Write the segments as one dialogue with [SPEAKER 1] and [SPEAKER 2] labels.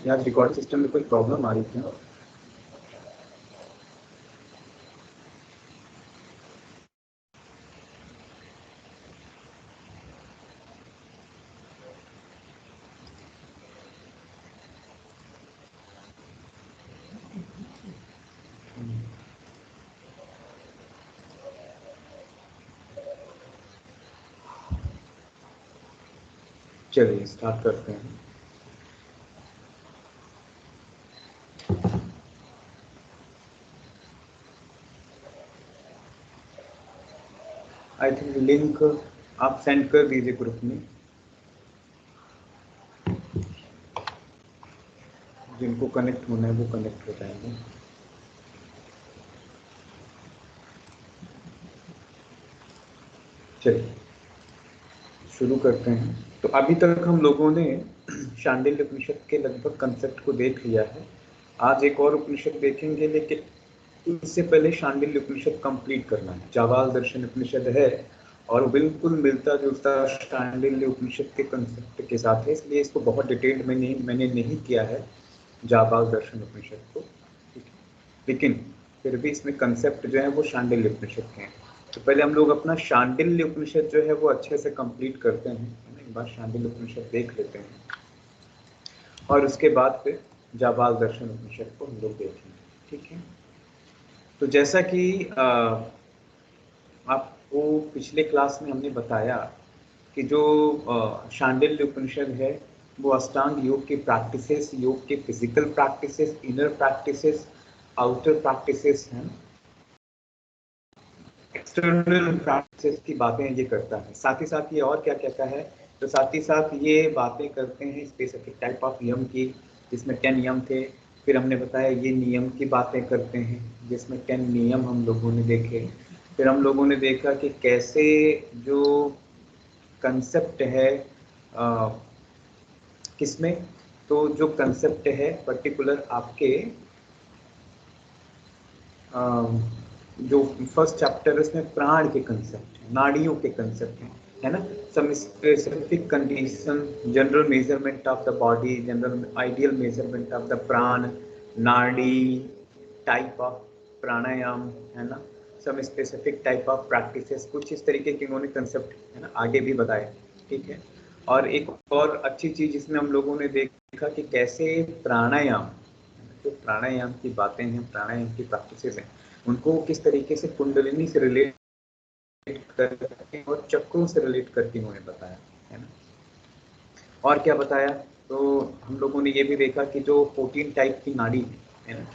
[SPEAKER 1] या record system में कोई प्रॉब्लम आ रही थी? चलिए स्टार्ट करते हैं। आई थिंक लिंक आप सेंड कर दीजिए ग्रुप में, जिनको कनेक्ट होना है वो कनेक्ट हो जाएंगे। चलिए शुरू करते हैं। तो अभी तक हम लोगों ने शांडिल्य उपनिषद के लगभग कंसेप्ट को देख लिया है। आज एक और उपनिषद देखेंगे, लेकिन इससे पहले शांडिल्य उपनिषद कंप्लीट करना है। जाबाल दर्शन उपनिषद है और बिल्कुल मिलता जुलता शांडिल्य उपनिषद के कंसेप्ट के साथ है, इसलिए इसको बहुत डिटेल्ड में मैंने नहीं किया है जाबाल दर्शन उपनिषद को, ठीक है। लेकिन फिर भी इसमें कंसेप्ट जो है वो शांडिल्य उपनिषद के हैं। तो पहले हम लोग अपना शांडिल्य उपनिषद जो है वो अच्छे से कंप्लीट करते हैं, एक बार शांडिल्य उपनिषद देख लेते हैं और उसके बाद फिर जाबाल दर्शन उपनिषद को हम लोग देखेंगे, ठीक है। तो जैसा कि आपको पिछले क्लास में हमने बताया कि जो शांडिल्य उपनिषद है वो अष्टांग योग की प्रैक्टिसेस, योग के physical practices, inner practices, outer practices हैं, एक्सटर्नल प्रैक्टिसेस की बातें ये करता है। साथ ही साथ ये और क्या कहता है, तो साथ ही साथ ये बातें करते हैं स्पेसिफिक टाइप ऑफ यम की, जिसमें 10 नियम थे। फिर हमने बताया ये नियम की बातें करते हैं, जिसमें 10 नियम हम लोगों ने देखे। फिर हम लोगों ने देखा कि कैसे जो कंसेप्ट है किसमें, तो जो कंसेप्ट है पर्टिकुलर आपके जो फर्स्ट चैप्टर है उसमें प्राण के कंसेप्ट है, नाड़ियों के कंसेप्ट है ना। Some specific condition, general measurement of the body, general ideal measurement of the prana, nadi, type of pranayama, है ना, some specific type of practices, कुछ इस तरीके के उन्होंने कंसेप्ट है ना आगे भी बताए, ठीक है। और एक और अच्छी चीज इसमें हम लोगों ने देखा कि कैसे प्राणायाम, जो प्राणायाम की बातें हैं, प्राणायाम की प्रैक्टिसेस हैं, उनको किस तरीके से कुंडलिनी से रिलेट करके और चक्रों से रिलेट करके उन्होंने बताया, है ना। और क्या बताया, तो हम लोगों ने ये भी देखा कि जो 14 टाइप की नाड़ी है ना,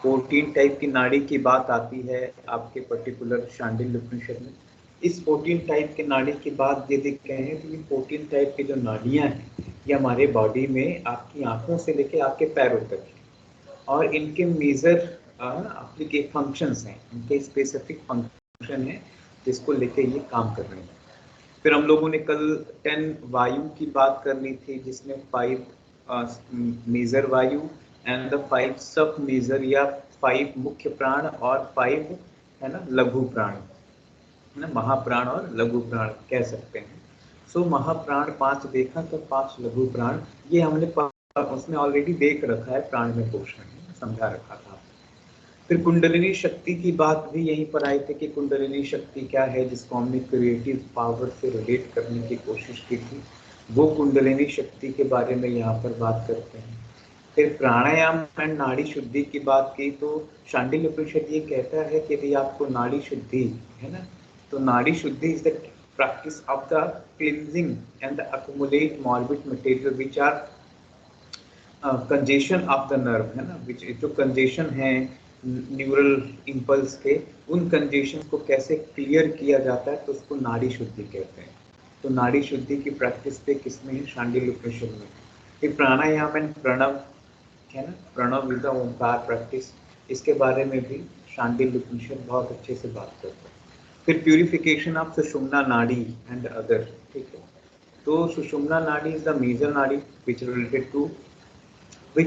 [SPEAKER 1] 14 टाइप की नाड़ी की बात आती है आपके पर्टिकुलर शांडिल्य उपनिषद में। इस 14 टाइप की नाड़ी की बात ये देख रहे हैं, तो ये 14 टाइप की जो नाड़ियां हैं ये हमारे बॉडी में आपकी आंखों से लेके आपके पैरों तक है, और इनके मेजर आपके फंक्शंस हैं, इनके स्पेसिफिक फंक्शन है जिसको लेके ये काम कर रहे हैं। फिर हम लोगों ने कल 10 वायु की बात करनी थी, जिसमें 5 मेजर वायु एंड द 5 सब मेजर, या 5 मुख्य प्राण और 5 है ना लघु प्राण, है ना, महाप्राण और लघु प्राण कह सकते हैं। सो महाप्राण 5 देखा, तो 5 लघु प्राण ये हमने उसमें ऑलरेडी देख रखा है, प्राण में पोषण समझा रखा था। फिर कुंडलिनी शक्ति की बात भी यहीं पर आई थी कि कुंडलिनी शक्ति क्या है, जिसको हमने क्रिएटिव पावर से रिलेट करने की कोशिश की थी, वो कुंडलिनी शक्ति के बारे में यहाँ पर बात करते हैं। फिर प्राणायाम एंड नाड़ी शुद्धि की बात की, तो शांडिल्य उपनिषद ये कहता है कि यदि आपको नाड़ी शुद्धि है ना, तो nadi shuddhi is the practice of the cleansing and the accumulate morbid material which are congestion of the nerve, है ना, विच जो कंजेशन है न्यूरल इम्पल्स के, उन कंजेशन को कैसे क्लियर किया जाता है, तो उसको नाड़ी शुद्धि कहते हैं। तो नाड़ी शुद्धि की प्रैक्टिस पे किसमें है, शांडिल्य उपनिषद में। फिर प्राणायाम एंड प्रणव है ना, pranava with the omkar practice, इसके बारे में भी शांडिल्य उपनिषद बहुत अच्छे से बात करता है। फिर प्यूरिफिकेशन ऑफ सुषुम्ना नाड़ी एंड अदर, ठीक है। तो सुषुम्ना नाड़ी इज द मेजर नाड़ी विच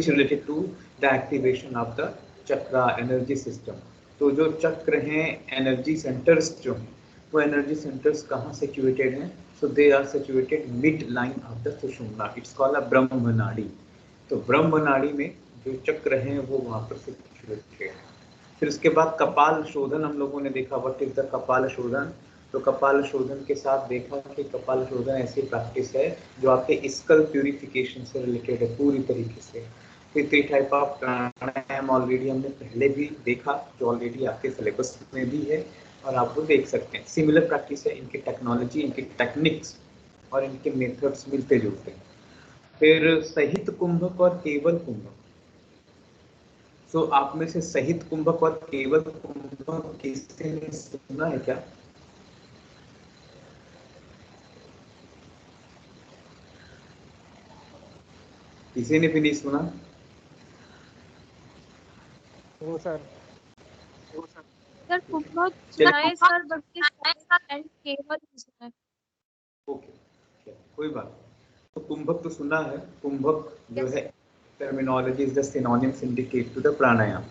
[SPEAKER 1] related to the activation of the chakra energy system. तो जो चक्र हैं, एनर्जी सेंटर्स जो हैं, वो एनर्जी सेंटर्स कहाँ सिचुएटेड हैं, so they are situated mid line of the Sushumna, it's called a Brahma Nadi, तो ब्रह्म नाड़ी में जो चक्र हैं वो वहां पर से छुड़ते हैं। फिर उसके बाद कपाल शोधन हम लोगों ने देखा, व्हाट इज द कपाल शोधन। तो कपाल शोधन के साथ देखा कि कपाल शोधन ऐसी प्रैक्टिस है जो आपके स्कल प्यूरिफिकेशन से रिलेटेड है पूरी तरीके से। फिर 3 टाइप ऑफ प्राणायाम ऑलरेडी हमने पहले भी देखा, जो ऑलरेडी आपके सिलेबस में भी है और आप वो देख सकते हैं। सिमिलर प्रैक्टिस है, इनकी टेक्नोलॉजी, इनकी टेक्निक्स और इनके मेथड्स मिलते जुलते हैं। फिर सहित कुंभक और केवल कुंभक। सो आप में से सहित कुंभक और केवल कुंभक किसी ने सुना है क्या? किसी ने भी नहीं सुना?
[SPEAKER 2] वो सर
[SPEAKER 3] सर कुंभक सुना है सर, बट एंड केवल नहीं सुना है।
[SPEAKER 1] ओके, कोई बात नहीं। तो कुंभक तो सुना है। कुंभक जो है terminology is the synonyms indicate to the pranayama.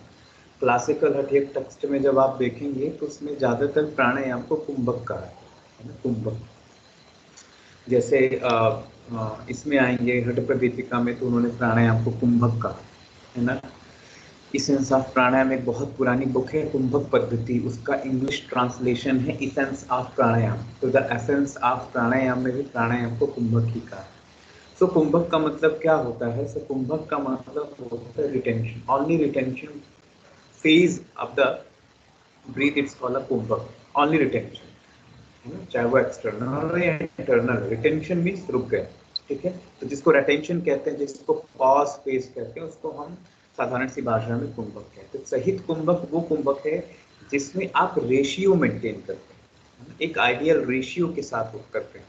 [SPEAKER 1] Classical hatha yoga text में जब आप देखेंगे तो उसमें ज्यादातर प्राणायाम को कुंभक कहा है ना, कुंभक। जैसे इसमें आएंगे हठ प्रदीपिका में तो उन्होंने प्राणायाम को कुंभक कहा है ना। इसेंस ऑफ प्राणायाम एक बहुत पुरानी बुक है, कुंभक पद्धति, उसका इंग्लिश ट्रांसलेशन है इसेंस ऑफ प्राणायाम। तो द एसेंस ऑफ प्राणायाम में भी प्राणायाम को कुंभक ही कहा। सो कुंभक का मतलब क्या होता है? सो कुंभक का मतलब होता है retention, only retention phase of the breath, it's called a kumbhaka, only retention, है ना, चाहे वो एक्सटर्नल या इंटरनल। रिटेंशन मीन्स रुक गए, ठीक है। तो जिसको रिटेंशन कहते हैं, जिसको पॉज फेज कहते हैं, उसको हम साधारण सी भाषा में कुंभक कहते हैं। सहित कुंभक वो कुंभक है जिसमें आप रेशियो मेंटेन करते हैं, एक आइडियल रेशियो के साथ वो करते हैं।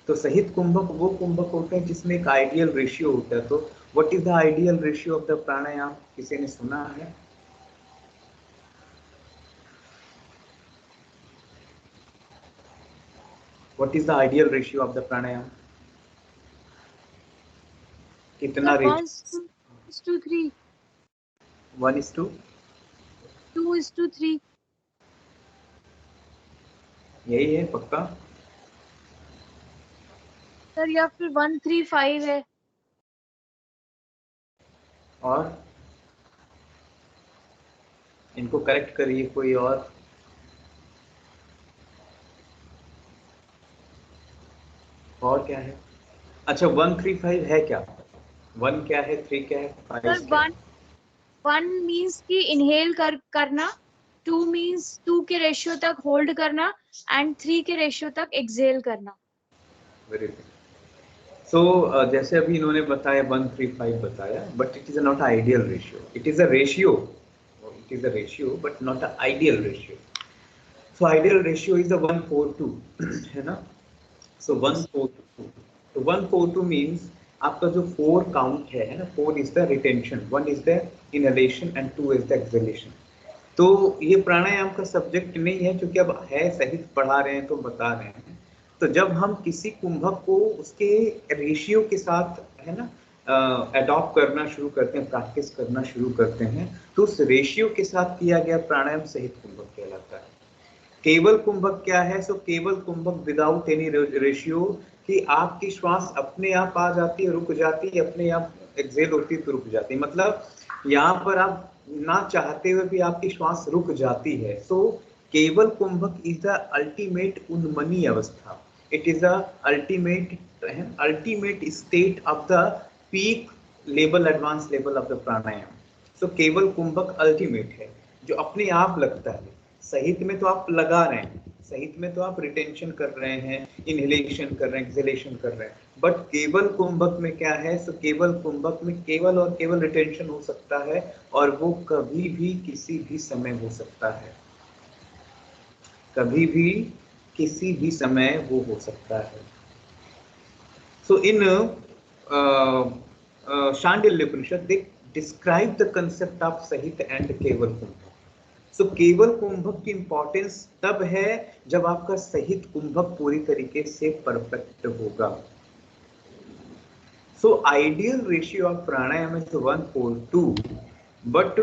[SPEAKER 1] तो सहित कुंभक वो कुंभक होते हैं जिसमें एक आइडियल रेशियो होता है। तो what is the ideal ratio of the pranayama, किसी ने सुना है? What is the ideal ratio of the pranayam? कितना रेशियो?
[SPEAKER 3] 1:3,
[SPEAKER 1] 1:2?
[SPEAKER 3] 2:3।
[SPEAKER 1] यही है पक्का?
[SPEAKER 3] सर या फिर 1:3:5 है।
[SPEAKER 1] और इनको करेक्ट करिए कोई और क्या है? अच्छा, 1:3:5 है क्या? 1 क्या है, 3 क्या है, 5
[SPEAKER 3] सर
[SPEAKER 1] क्या है?
[SPEAKER 3] 1 मीन्स कि इनहेल करना, 2 मीन्स 2 के रेशियो तक होल्ड करना, एंड 3 के रेशियो तक एक्सहेल करना।
[SPEAKER 1] Very good. सो जैसे अभी इन्होंने बताया 1:3:5 बताया, but it is not ideal ratio. It is a ratio, it is a ratio but not a ideal ratio. So ideal ratio is the 1:4:2 है ना। So 1:4:2. तो 1:4:2 means आपका जो 4 काउंट है ना, 4 is the retention, 1 is the inhalation and 2 is the exhalation। तो ये प्राणायाम का सब्जेक्ट नहीं है, क्योंकि अब है सहित पढ़ा रहे हैं तो बता रहे हैं। तो जब हम किसी कुंभक को उसके रेशियो के साथ, है ना, अडॉप्ट करना शुरू करते हैं, प्रैक्टिस करना शुरू करते हैं, तो उस रेशियो के साथ किया गया प्राणायाम सहित कुंभक कहलाता है। केवल कुंभक क्या है? So kevala कुंभक without any ratio, कि आपकी श्वास अपने आप आ जाती है, रुक जाती है, अपने आप एक्सेल होती है तो रुक जाती है। मतलब यहाँ पर आप ना चाहते हुए भी आपकी श्वास रुक जाती है। So kevala kumbhaka is the ultimate Unmani Avastha. It is the ultimate state of the peak level, advance level of the pranayama. So kevala kumbhaka ultimate है जो अपने आप लगता है। सहित में तो आप लगा रहे हैं, सहित में तो आप रिटेंशन कर रहे हैं, इनहेलेशन कर रहे हैं, एक्सहेलेशन कर रहे हैं, बट केवल कुंभक में क्या है? सो केवल कुंभक में केवल और केवल रिटेंशन हो सकता है, और वो कभी भी किसी भी समय हो सकता है, कभी भी किसी भी समय वो हो सकता है। So in Shandilya Upanishad they describe the concept of Sahita and kevala kumbhaka. सो केवल कुंभक की इंपॉर्टेंस तब है जब आपका सहित कुंभक पूरी तरीके से परफेक्ट होगा। So ideal ratio of pranayama is 1:4:2, but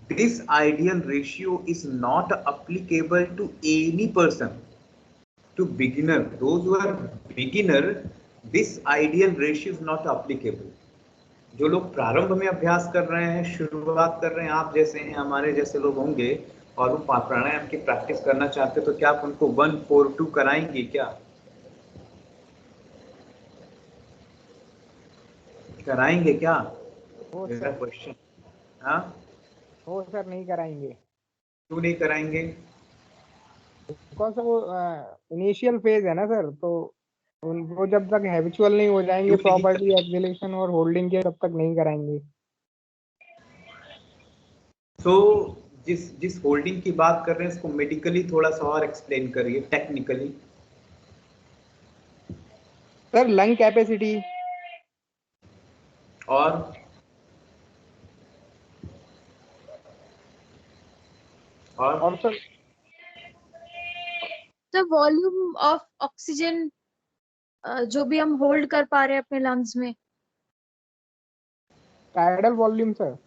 [SPEAKER 1] this ideal ratio is not applicable to any person. To beginner, those who are beginner, this ideal ratio is not applicable. जो लोग प्रारंभ में अभ्यास कर रहे हैं, शुरुआत कर रहे हैं, आप जैसे हैं, हमारे जैसे लोग होंगे और वो प्राणायाम की प्रैक्टिस करना चाहते, तो क्या आप उनको 1-4-2 कराएंगे क्या? कराएंगे क्या?
[SPEAKER 2] वो
[SPEAKER 1] मेरा
[SPEAKER 2] सर
[SPEAKER 1] क्वेश्चन। हाँ,
[SPEAKER 2] वो सर नहीं कराएंगे,
[SPEAKER 1] क्यों नहीं कराएंगे?
[SPEAKER 2] बिकॉज वो इनिशियल फेज है ना सर, तो वो जब तक हैबिचुअल नहीं हो जाएंगे
[SPEAKER 1] क्यों नहीं
[SPEAKER 2] प्रॉपर्ली एक्सेलेरेशन और होल्डिंग के, तब तक नहीं कराएंगे।
[SPEAKER 1] तो जिस जिस होल्डिंग की बात कर रहे हैं, उसको मेडिकली थोड़ा सा और एक्सप्लेन करिए, टेक्निकली।
[SPEAKER 2] Sir lung capacity.
[SPEAKER 1] और
[SPEAKER 2] और sir
[SPEAKER 3] the volume of oxygen जो भी हम होल्ड कर पा रहे हैं अपने लंग्स में।
[SPEAKER 2] Tidal volume sir.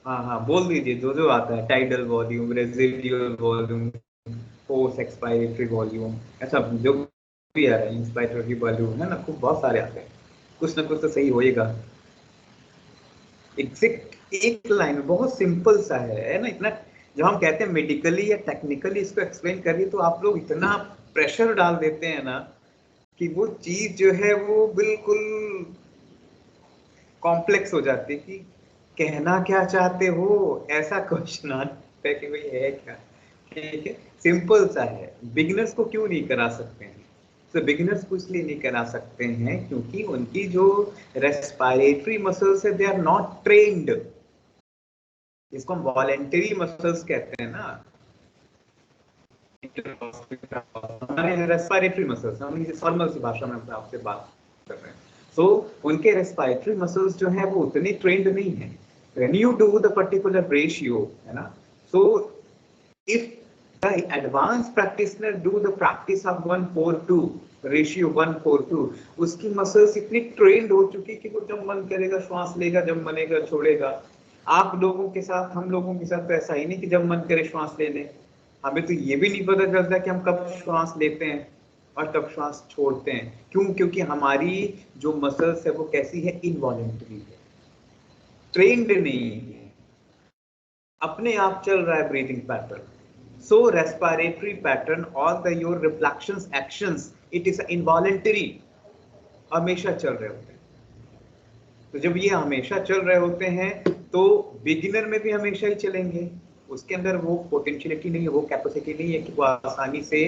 [SPEAKER 1] हाँ हाँ, बोल दीजिए, जो जो आता है, tidal volume, residual volume, force expiratory volume, ऐसा जो भी आ रहा है, इंस्पायरेटरी वॉल्यूम है ना, खूब बहुत सारे आते हैं, कुछ ना कुछ तो सही होएगा। एग्जैक्ट एक लाइन में, बहुत सिंपल सा है ना, इतना जब हम कहते हैं मेडिकली या टेक्निकली इसको एक्सप्लेन करिए, तो आप लोग इतना प्रेशर डाल देते हैं ना कि वो चीज जो है वो बिल्कुल कॉम्प्लेक्स हो जाती है कि कहना क्या चाहते हो, ऐसा क्वेश्चन आता है कि भाई है क्या। ठीक है, सिंपल सा है। बिगिनर्स को क्यों नहीं करा सकते हैं? तो बिगिनर्स को इसलिए नहीं करा सकते हैं क्योंकि उनकी जो रेस्पिरेटरी मसल्स है, दे आर नॉट ट्रेन्ड। इसको हम वॉलेंटरी मसल्स कहते हैं ना, हमारे रेस्पिरेटरी मसल्स, हम फॉर्मल सी भाषा में आपसे बात कर रहे हैं। सो उनके रेस्पिरेटरी मसल्स जो है वो उतने ट्रेंड नहीं है। When you do the particular ratio, है ना, so if the advance practitioner do the practice of 1-4-2 ratio 1-4-2, उसकी मसल्स इतनी ट्रेंड हो चुकी कि वो जब मन करेगा श्वास लेगा, जब मनेगा छोड़ेगा। आप लोगों के साथ, हम लोगों के साथ तो ऐसा ही नहीं कि जब मन करे श्वास ले लें। हमें तो ये भी नहीं पता चलता कि हम कब श्वास लेते हैं और कब श्वास छोड़ते हैं। क्यों? क्योंकि हमारी जो मसल्स है वो कैसी है, इनवॉलेंटरी है, ट्रेन्ड नहीं है, अपने आप चल रहा है ब्रीथिंग पैटर्न। सो रेस्पिरेटरी पैटर्न और the your reflections, actions, it is involuntary, हमेशा चल रहे होते हैं। तो जब ये हमेशा चल रहे होते हैं तो बिगिनर में भी हमेशा ही चलेंगे, उसके अंदर वो पोटेंशियलिटी नहीं है, वो कैपेसिटी नहीं है कि वो आसानी से,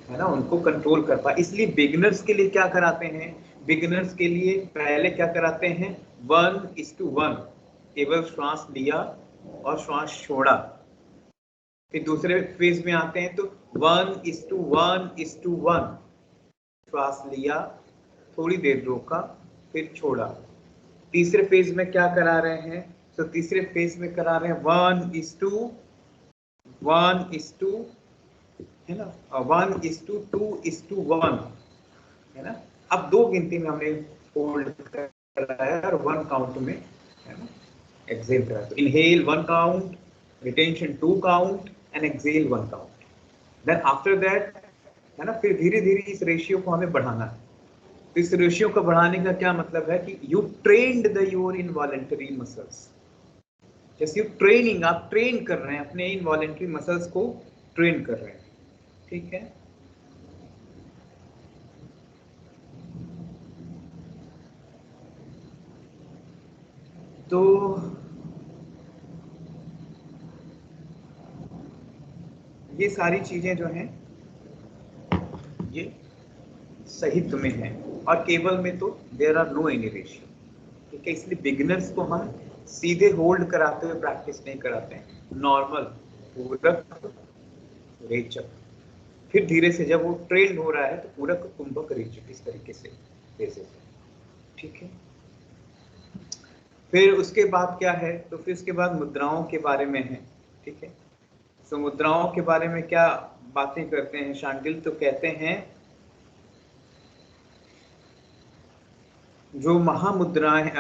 [SPEAKER 1] है ना, उनको कंट्रोल कर पाए। इसलिए बिगिनर्स के लिए क्या कराते हैं, बिगिनर्स के लिए पहले क्या कराते हैं, 1:1, केवल श्वास लिया और श्वास छोड़ा। फिर दूसरे फेज में आते हैं तो 1:1:1, श्वास लिया, थोड़ी देर रोका, फिर छोड़ा। तीसरे फेज में क्या करा रहे हैं, तो तीसरे फेज में करा रहे हैं 1:1:2, है ना, 1:2:1, है ना। अब 2 गिनती में हमने होल्ड कराया और 1 काउंट में, है ना, एक्सेल कराया। तो inhale 1 count, retention 2 count and exhale 1 count. Then after that, है ना, फिर धीरे धीरे इस रेशियो को हमें बढ़ाना है। तो इस रेशियो को बढ़ाने का क्या मतलब है कि you trained the your involuntary muscles. जैसे यू ट्रेनिंग, आप ट्रेन कर रहे हैं अपने इनवॉलेंटरी मसल्स को, ट्रेन कर रहे हैं। ठीक है, तो ये सारी चीजें जो हैं ये साहित्य में है, और केवल में तो there are no any ratio. ठीक है, इसलिए बिगिनर्स को हम सीधे होल्ड कराते हुए प्रैक्टिस नहीं कराते हैं, नॉर्मल पूरक रेचक। फिर धीरे से जब वो ट्रेंड हो रहा है तो पूरक कुंभक रेचक, इस तरीके से जैसे। ठीक है, फिर उसके बाद क्या है, तो फिर उसके बाद मुद्राओं के बारे में है। ठीक है, तो मुद्राओं के बारे में क्या बातें करते हैं शांडिल, तो कहते हैं जो महामुद्राएं,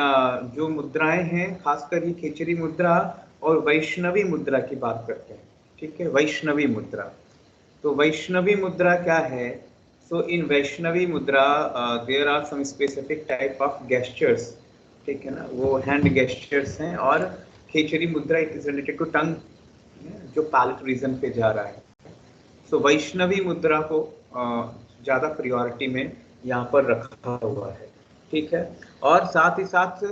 [SPEAKER 1] जो मुद्राएं हैं, खासकर ये खिचड़ी मुद्रा और वैष्णवी मुद्रा की बात करते हैं। ठीक है, वैष्णवी मुद्रा। तो वैष्णवी मुद्रा क्या है, So in Vaishnavi mudra, there are some specific type of gestures, ठीक है ना, वो hand gestures हैं, और खेचरी मुद्रा it is related to tongue, जो palate region पे जा रहा है. So वैष्णवी मुद्रा को ज़्यादा priority में यहाँ पर रखा हुआ है, ठीक है. और साथ ही साथ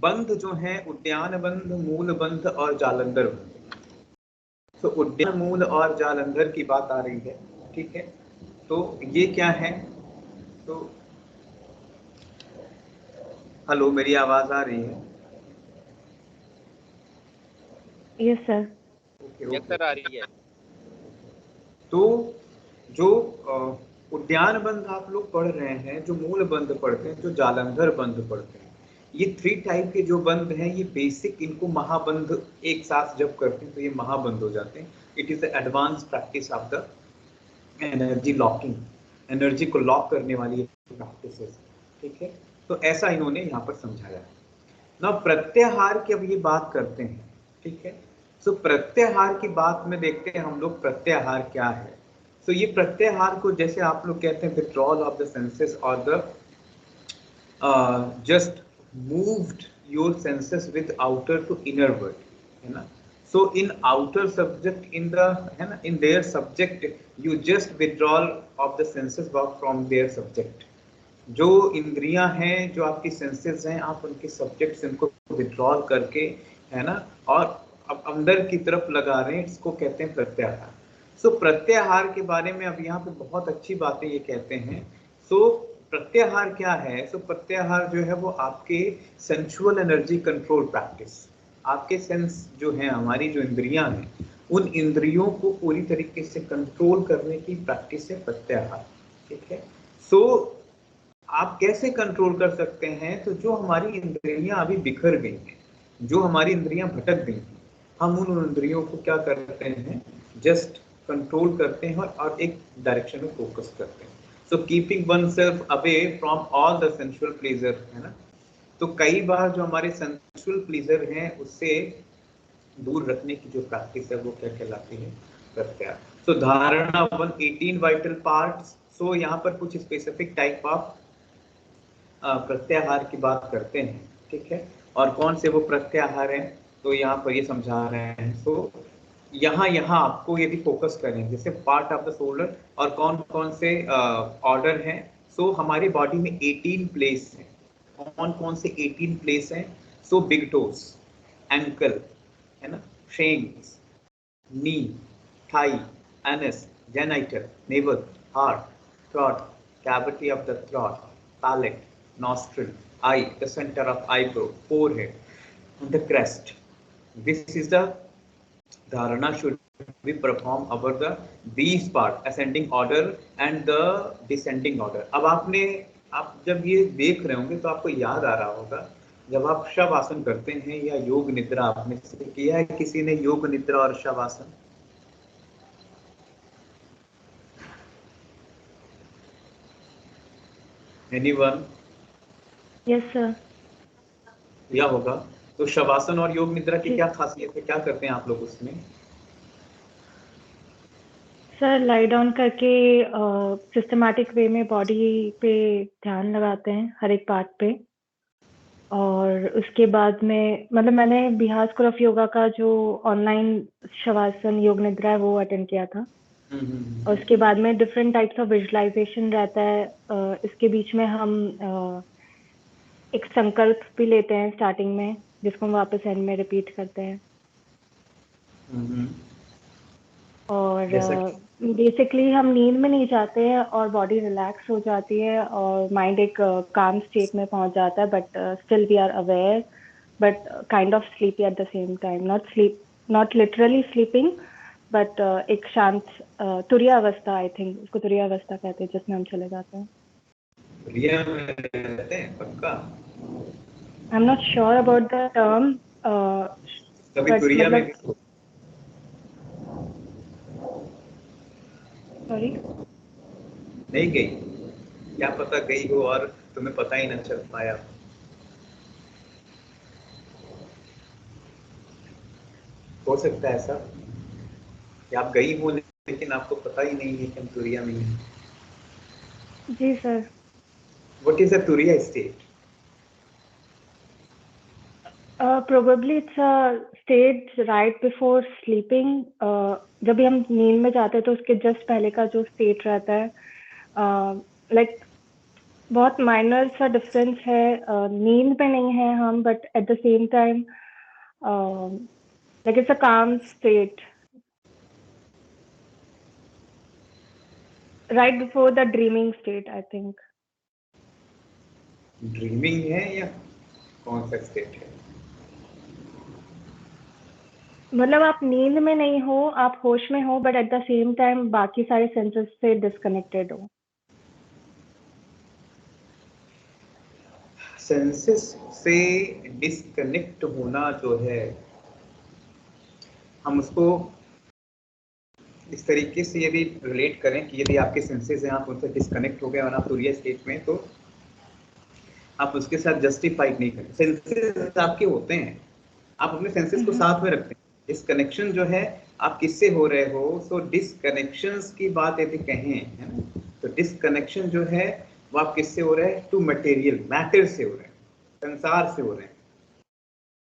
[SPEAKER 1] बंध जो है उद्यान बंध, मूल बंध और जालंधर बंध. तो उद्यान, मूल और जालंधर की बात आ रही है, ठीक है. तो ये क्या है, तो हेलो, मेरी आवाज आ रही है?
[SPEAKER 3] Yes sir.
[SPEAKER 1] Okay,
[SPEAKER 4] yes sir, आ रही है.
[SPEAKER 1] तो जो उद्यान बंध आप लोग पढ़ रहे हैं, जो मूल बंध पढ़ते हैं, जो जालंधर बंध पढ़ते हैं, ये 3 टाइप के जो बंध हैं, ये बेसिक, इनको महाबंध एक साथ जब करते हैं तो ये महाबंध हो जाते हैं. It is the advance practice of the energy locking, energy को लॉक करने वाली प्रैक्टिस है, ठीक है. तो ऐसा इन्होंने यहाँ पर समझाया है ना. प्रत्याहार की अब ये बात करते हैं, ठीक है. सो प्रत्याहार की बात में देखते हैं हम लोग प्रत्याहार क्या है. सो ये प्रत्याहार को जैसे आप लोग कहते हैं विथड्रॉल ऑफ द सेंसेस और the just moved your senses with outer to inner world, है ना. So in outer subject, in the, है ना, in their subject, you just withdrawal of the senses from their subject. जो इंद्रियां हैं, जो आपकी सेंसेस हैं, आप उनके सब्जेक्ट से उनको विथड्रॉल करके, है ना, और अब अंदर की तरफ लगा रहे हैं, इसको कहते हैं प्रत्याहार. सो प्रत्याहार के बारे में अब यहाँ पे बहुत अच्छी बातें ये कहते हैं. सो प्रत्याहार क्या है? सो प्रत्याहार जो है वो आपके सेंसुअल एनर्जी कंट्रोल प्रैक्टिस, आपके सेंस जो है, हमारी जो इंद्रियां हैं, उन इंद्रियों को पूरी तरीके से कंट्रोल करने की प्रैक्टिस है प्रत्याहार, ठीक है. सो आप कैसे कंट्रोल कर सकते हैं? तो जो हमारी इंद्रियां अभी बिखर गई हैं, जो हमारी इंद्रियां भटक गई हैं, हम उन इंद्रियों को क्या करते हैं? जस्ट कंट्रोल करते हैं और एक डायरेक्शन में फोकस करते हैं. So keeping one self away from all the sensual pleasure, है ना. तो कई बार जो हमारे सेंसुअल प्लीजर हैं, उससे दूर रखने की जो प्रैक्टिस है वो क्या कहलाती है? प्रत्याहार. सो धारणा 1, 18 वाइटल पार्ट्स. सो यहाँ पर कुछ स्पेसिफिक टाइप ऑफ प्रत्याहार की बात करते हैं, ठीक है. और कौन से वो प्रत्याहार हैं, तो यहाँ पर ये समझा रहे हैं. सो यहाँ आपको यदि फोकस करें, जैसे पार्ट ऑफ द शोल्डर और कौन कौन से ऑर्डर हैं. सो हमारी बॉडी में 18 प्लेस हैं. कौन से 18 प्लेस हैं? सो बिग टोस, एंकल, है ना, shanks, knee, thigh, anus, genital, navel, heart, throat, cavity of the throat, palate, nostril, eye, the center of eyebrow, forehead, and the crest. This is the dharana should be performed over the these part, ascending order and the descending order. अब आप जब ये देख रहे होंगे तो आपको याद आ रहा होगा, जब आप शवासन करते हैं या योग निद्रा, आपने से किया है किसी ने योग निद्रा और शवासन? एनीवन?
[SPEAKER 3] Yes sir.
[SPEAKER 1] या होगा. तो शवासन और योग निद्रा की क्या खासियत है, क्या करते हैं आप लोग उसमें?
[SPEAKER 3] सर लाई डाउन करके सिस्टमैटिक वे में बॉडी पे ध्यान लगाते हैं, हर एक पार्ट पे. और उसके बाद में मतलब मैंने बिहार स्कूल ऑफ योगा का जो ऑनलाइन शवासन योग निद्रा है वो अटेंड किया था. और उसके बाद में डिफरेंट टाइप्स ऑफ विजुअलाइजेशन रहता है. इसके बीच में हम एक संकल्प भी लेते हैं स्टार्टिंग में, जिसको हम वापस एंड में रिपीट करते हैं. और बेसिकली हम नींद में नहीं जाते हैं और बॉडी रिलैक्स हो जाती है और माइंड एक काम स्टेट में पहुंच जाता है. But still we are aware, but kind of sleepy at the same time. Not literally sleeping, but एक शांत तुरीय अवस्था, आई थिंक उसको तुरीय अवस्था कहते हैं, जिसमें हम चले जाते हैं.
[SPEAKER 1] तुरीय में रहते हैं पक्का?
[SPEAKER 3] I am not sure about the term.
[SPEAKER 1] कभी तुरीय में
[SPEAKER 3] सॉरी
[SPEAKER 1] नहीं गई? क्या पता गई हो और तुम्हें पता ही ना चल पाया. हो सकता है ऐसा कि आप गई हो लेकिन आपको पता ही नहीं है कि हम तुरीय में हैं.
[SPEAKER 3] जी sir.
[SPEAKER 1] What is a turiya state?
[SPEAKER 3] Probably it's a state right before sleeping. जब भी हम नींद में जाते हैं तो उसके जस्ट पहले का जो स्टेट रहता है, लाइक बहुत माइनर सा डिफरेंस है, नींद में नहीं है हम, but at the same time like it's a calm state right before the dreaming state, I think.
[SPEAKER 1] Dreaming है या कौन सा स्टेट है?
[SPEAKER 3] मतलब आप नींद में नहीं हो, आप होश में हो, but at the same time बाकी सारे सेंसेस से डिस्कनेक्टेड हो।
[SPEAKER 1] सेंसेस से डिस्कनेक्ट होना जो है, हम उसको इस तरीके से यदि रिलेट करें कि यदि आपके सेंसेस हैं, आप उनसे डिस्कनेक्ट हो गए और आप तुरीय स्टेट में, तो आप उसके साथ जस्टिफाइड नहीं करें। सेंसेस आपके होते हैं, आप अपने सेंसेस को साथ में रखते हैं। डिस्कनेक्शन जो है आप किससे हो रहे हो? सो डिस्कनेक्शंस की बात यदि कहें, है ना, तो डिस्कनेक्शन जो है वो आप किससे हो रहे हैं? टू मटेरियल मैटर से हो रहे हैं, संसार से हो रहे हैं।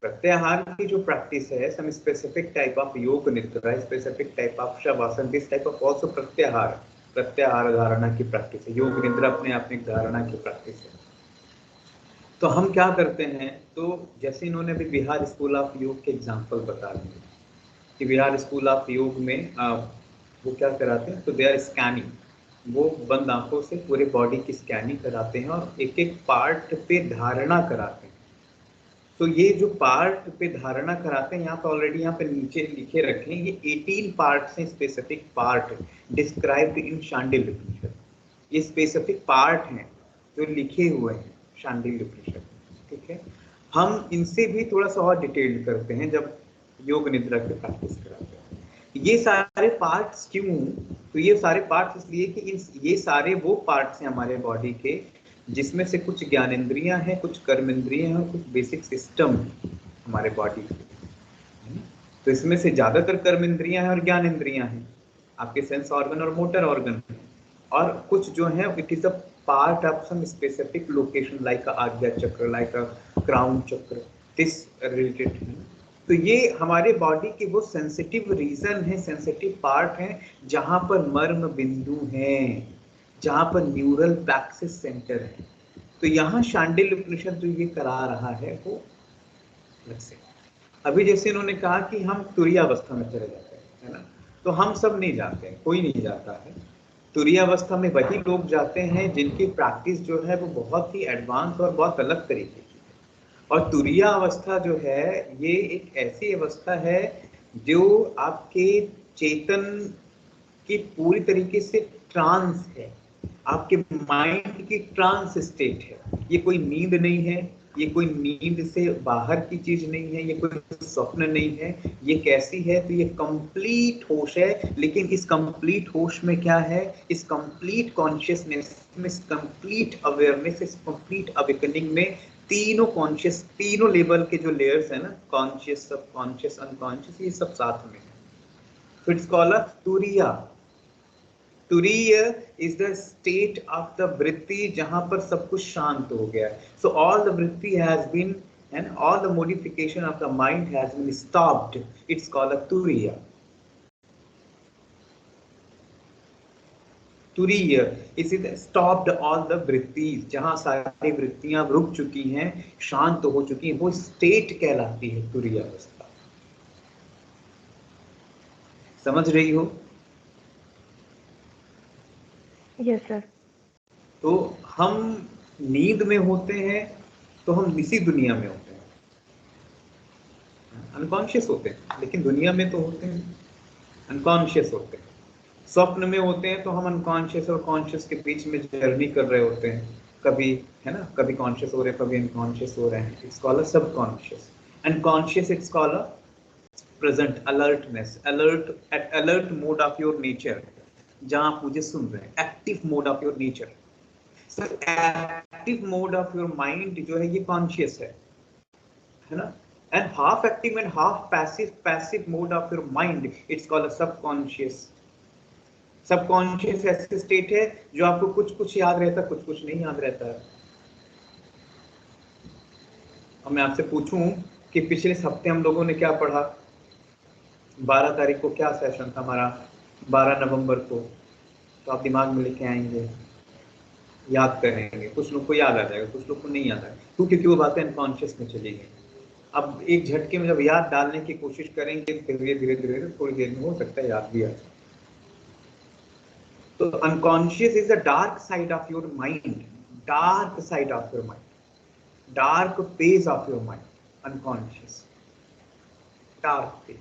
[SPEAKER 1] प्रत्याहार की जो प्रैक्टिस है, सम स्पेसिफिक टाइप ऑफ योग निद्रा, specific type of shavasana, this type of also प्रत्याहार धारणा की प्रैक्टिस है। योग निद्रा अपने आप में एक धारणा की प्रैक्टिस है। तो हम क्या करते हैं, तो जैसे इन्होंने भी बिहार स्कूल ऑफ योग के एग्जांपल बता दिए कि बिहार स्कूल ऑफ योग में वो क्या कराते हैं, तो दे आर स्कैनिंग, वो बंद आंखों से पूरे बॉडी की स्कैनिंग कराते हैं और एक एक पार्ट पे धारणा कराते हैं। तो ये जो पार्ट पे धारणा कराते हैं, यहाँ पे ऑलरेडी यहाँ पे नीचे लिखे रखे हैं, ये 18 पार्ट्स हैं, specific part described in Shandilya Upanishad. ये स्पेसिफिक पार्ट हैं जो लिखे हुए हैं शांडिल्य उपनिषद, ठीक है। हम इनसे भी थोड़ा सा और डिटेल्ड करते हैं जब योग निद्रा की प्रैक्टिस कराते हैं। ये सारे पार्ट्स क्यों? तो ये सारे पार्ट्स इसलिए कि ये सारे वो पार्ट्स हैं हमारे बॉडी के जिसमें से कुछ ज्ञानेंद्रियां हैं, कुछ कर्मेंद्रियां हैं और कुछ बेसिक सिस्टम हमारे बॉडी के। तो इसमें से ज्यादातर कर्मेंद्रियां हैं और ज्ञानेंद्रियां हैं, आपके सेंस ऑर्गन और मोटर ऑर्गन, और कुछ जो है it is a part of some specific location like ajna chakra, like a crown chakra, this related. तो ये हमारे बॉडी के वो सेंसिटिव रीजन है, सेंसिटिव पार्ट है जहां पर मर्म बिंदु हैं, जहां पर न्यूरल प्लैक्सिस सेंटर है। तो यहाँ शांडिल्य उपनिषद जो ये करा रहा है वो अलग से। अभी जैसे इन्होंने कहा कि हम तुरीय अवस्था में चले जाते हैं, है ना, तो हम सब नहीं जाते हैं, कोई नहीं जाता है। तुरीय अवस्था में वही लोग जाते हैं जिनकी प्रैक्टिस जो है वो बहुत ही एडवांस और बहुत अलग तरीके की है। और तुरीय अवस्था जो है ये एक ऐसी अवस्था है जो आपके चेतन की पूरी तरीके से ट्रांस है, आपके माइंड की ट्रांस स्टेट है। ये कोई नींद नहीं है, ये कोई नींद से बाहर की चीज नहीं है, ये कोई स्वप्न नहीं है। ये कैसी है? तो ये कंप्लीट होश है। लेकिन इस कंप्लीट होश में क्या है? इस कंप्लीट कॉन्शियसनेस में, इस कंप्लीट अवेयरनेस, इस कंप्लीट अवेकनिंग में तीनों कॉन्शियस, तीनों लेवल के जो लेयर्स है ना, कॉन्शियस, सब कॉन्शियस, अनकॉन्शियस, ये सब साथ में है। So it's called a turiya. Turiya is the state of the vritti जहां पर सब कुछ शांत हो गया है. So all the vritti has been, and all the modification of the mind has been stopped. It's called a turiya. Turiya is it stopped all the vrittis, जहां सारी वृत्तियां रुक चुकी हैं, शांत हो चुकी हैं, वो स्टेट कहलाती है तुरीय अवस्था। समझ रही हो?
[SPEAKER 3] Yes sir.
[SPEAKER 1] तो हम नींद में होते हैं तो हम इसी दुनिया में होते हैं, अनकॉन्शियस होते हैं, लेकिन दुनिया में तो होते हैं, अनकॉन्शियस होते हैं। स्वप्न में होते हैं तो हम अनकॉन्शियस और कॉन्शियस के बीच में जर्नी कर रहे होते हैं, कभी, है ना, कभी कॉन्शियस हो रहे हैं, कभी अनकॉन्शियस हो रहे हैं। It's called a subconscious. Unconscious it's called a present alertness, alert mode of your nature, जहां आप मुझे सुन रहे हैं, active mode of your nature. Active mode of your mind जो है ये कॉन्शियस है ना, and half active and half passive mode of your mind, it's called a subconscious. Subconscious ऐसी स्टेट है जो आपको कुछ कुछ याद रहता है, कुछ कुछ नहीं याद रहता है। अब मैं आपसे पूछूं कि पिछले हफ्ते हम लोगों ने क्या पढ़ा, 12 तारीख को क्या सेशन था हमारा, 12 नवंबर को, तो आप दिमाग में लेके आएंगे, याद करेंगे, कुछ लोग को याद आ जाएगा, कुछ लोग को नहीं याद आएगा, क्योंकि वो बातें अनकॉन्शियस में चली गई। अब एक झटके में जब याद डालने की कोशिश करेंगे धीरे धीरे धीरे थोड़ी देर में हो सकता है याद भी आ जाए। तो unconscious is the dark side of your mind, dark side of your mind, dark phase of your mind, unconscious dark phase.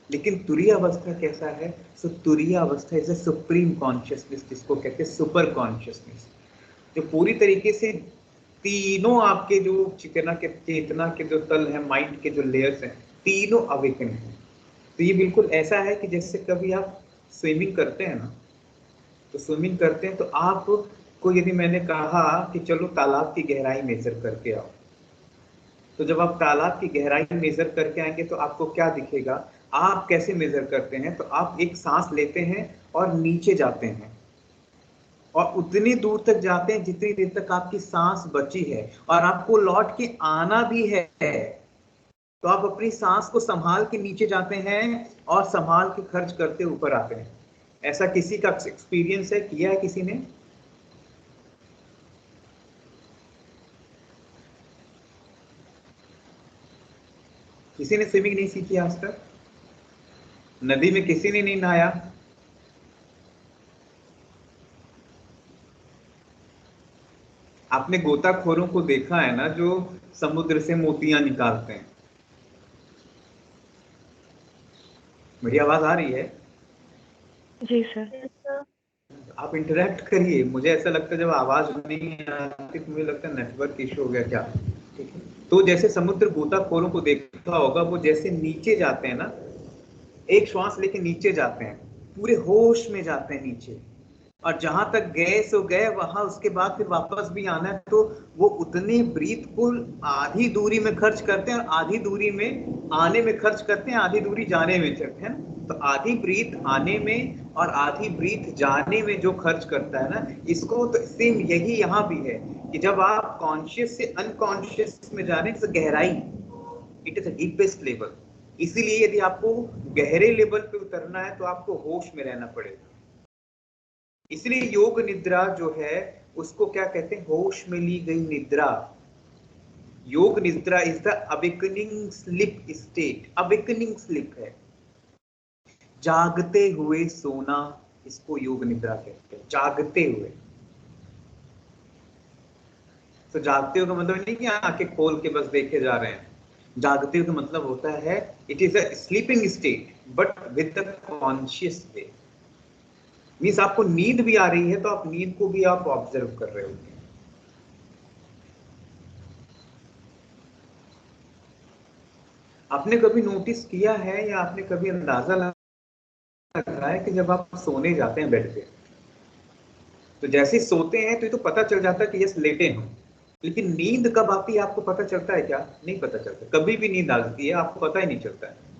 [SPEAKER 1] लेकिन तुरीय अवस्था कैसा है? सो तुरीय अवस्था इज अ सुप्रीम कॉन्शियसनेस, जिसको कहते हैं सुपर कॉन्शियसनेस, जो पूरी तरीके से तीनों आपके जो चेतना के जो तल है, माइंड के जो लेयर्स हैं, तीनों अवेकन हैं। तो ये बिल्कुल ऐसा है कि जैसे कभी आप स्विमिंग करते हैं ना, तो स्विमिंग करते हैं तो आपको यदि मैंने कहा कि चलो तालाब की गहराई मेजर करके आओ, तो जब आप तालाब की गहराई मेजर करके आएंगे तो आपको क्या दिखेगा? आप कैसे मेजर करते हैं? तो आप एक सांस लेते हैं और नीचे जाते हैं और उतनी दूर तक जाते हैं जितनी देर तक आपकी सांस बची है, और आपको लौट के आना भी है, तो आप अपनी सांस को संभाल के नीचे जाते हैं और संभाल के खर्च करते ऊपर आते हैं। ऐसा किसी का एक्सपीरियंस है, किया है किसी ने? किसी ने स्विमिंग नहीं सीखी आज तक? नदी में किसी ने नहीं नहाया? आपने गोताखोरों को देखा है ना, जो समुद्र से मोतियां निकालते हैं? मेरी आवाज आ रही है?
[SPEAKER 3] जी सर।
[SPEAKER 1] आप इंटरेक्ट करिए। मुझे ऐसा लगता है जब आवाज नहीं आती तो मुझे लगता है नेटवर्क इशू हो गया क्या। ठीक है, तो जैसे समुद्र गोताखोरों को देखा होगा, वो जैसे नीचे जाते हैं ना, एक श्वास लेके नीचे जाते हैं, पूरे होश में जाते हैं नीचे, और जहां तक गए सो गए, वहां उसके बाद फिर वापस भी आना है, तो वो उतनी ब्रीथ को आधी दूरी में खर्च करते हैं और आधी दूरी में आने में खर्च करते हैं, आधी दूरी जाने में करते हैं। तो आधी ब्रीथ आने में और आधी ब्रीथ जाने में जो खर्च करता है ना, इसको तो सेम यही यहाँ भी है कि जब आप कॉन्शियस से अनकॉन्शियस में जा रहे हैं, तो गहराई, it is a deepest level. इसीलिए यदि आपको गहरे लेवल पे उतरना है तो आपको होश में रहना पड़ेगा। इसलिए योग निद्रा जो है उसको क्या कहते हैं? होश में ली गई निद्रा। योग निद्रा is the awakening sleep state. Awakening sleep है, जागते हुए सोना, इसको योग निद्रा कहते हैं, जागते हुए। तो जागते हुए का मतलब नहीं कि आंखें खोल के बस देखे जा रहे हैं। जागते हुए का मतलब होता है it is a sleeping state but with the conscious way. Means आपको नींद भी आ रही है तो आप नींद को भी आप ऑब्जर्व कर रहे होंगे। आपने कभी नोटिस किया है या आपने कभी अंदाजा लगाया है कि जब आप सोने जाते हैं बेड पे, तो जैसे सोते हैं तो ये तो पता चल जाता है कि यस लेटे हैं, लेकिन नींद कब आती है आपको पता चलता है क्या? नहीं पता चलता। कभी भी नींद आती है आपको पता ही नहीं चलता है।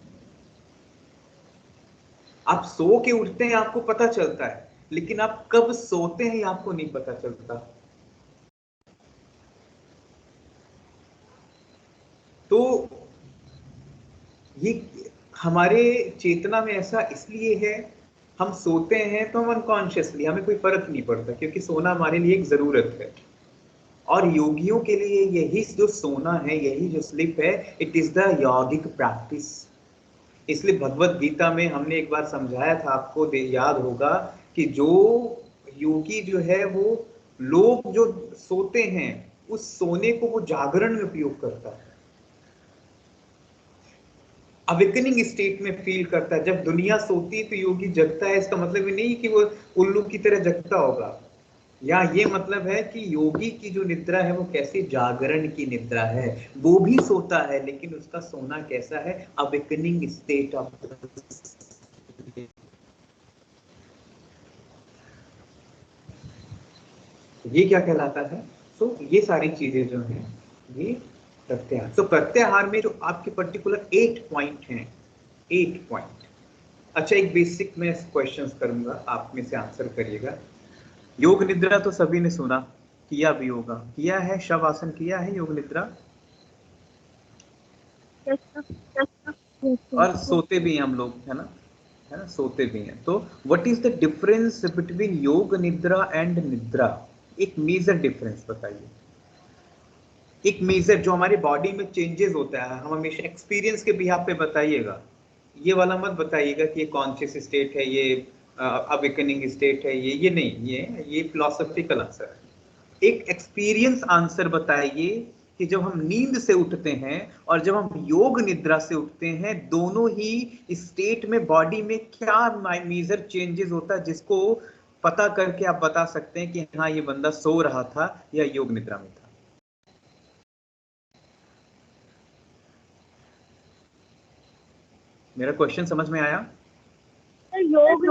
[SPEAKER 1] आप सो के उठते हैं आपको पता चलता है, लेकिन आप कब सोते हैं आपको नहीं पता चलता। तो ये हमारे चेतना में ऐसा इसलिए है, हम सोते हैं तो हम अनकॉन्शियसली, हमें कोई फर्क नहीं पड़ता, क्योंकि सोना हमारे लिए एक जरूरत है। और योगियों के लिए यही जो सोना है, यही जो स्लीप है, it is the yogic practice. इसलिए भगवत गीता में हमने एक बार समझाया था, आपको याद होगा, कि जो योगी जो है वो लोग जो सोते हैं उस सोने को वो जागरण में उपयोग करता है, अवेकनिंग स्टेट में फील करता है। जब दुनिया सोती है तो योगी जगता है। इसका मतलब ये नहीं कि वो उल्लू की तरह जगता होगा, या ये मतलब है कि योगी की जो निद्रा है वो कैसे जागरण की निद्रा है। वो भी सोता है, लेकिन उसका सोना कैसा है? Awakening state of. ये क्या कहलाता है? सो ये सारी चीजें जो हैं ये प्रत्याहार। तो प्रत्याहार में जो आपके पर्टिकुलर 8 पॉइंट हैं, 8 पॉइंट, अच्छा, एक बेसिक मैं क्वेश्चंस करूंगा, आप में से आंसर करिएगा। योग निद्रा तो सभी ने सुना, किया भी होगा, किया है शव आसन, किया है योग निद्रा, और सोते भी हैं हम लोग, है ना, सोते भी हैं। तो what is the difference between योग निद्रा एंड निद्रा? एक मेजर डिफरेंस बताइए, एक मेजर जो हमारी बॉडी में चेंजेस होता है, हम हमेशा एक्सपीरियंस के बिहाफ पे बताइएगा, ये वाला मत बताइएगा कि ये कॉन्शियस स्टेट है, ये अवेकनिंग स्टेट है, ये नहीं, ये फिलोसॉफिकल आंसर है। एक एक्सपीरियंस आंसर बताइए कि जब हम नींद से उठते हैं और जब हम योग निद्रा से उठते हैं, दोनों ही स्टेट में बॉडी में क्या मेजर चेंजेस होता है, जिसको पता करके आप बता सकते हैं कि हाँ, ये बंदा सो रहा था या योग निद्रा में था। मेरा क्वेश्चन समझ में आया?
[SPEAKER 4] योग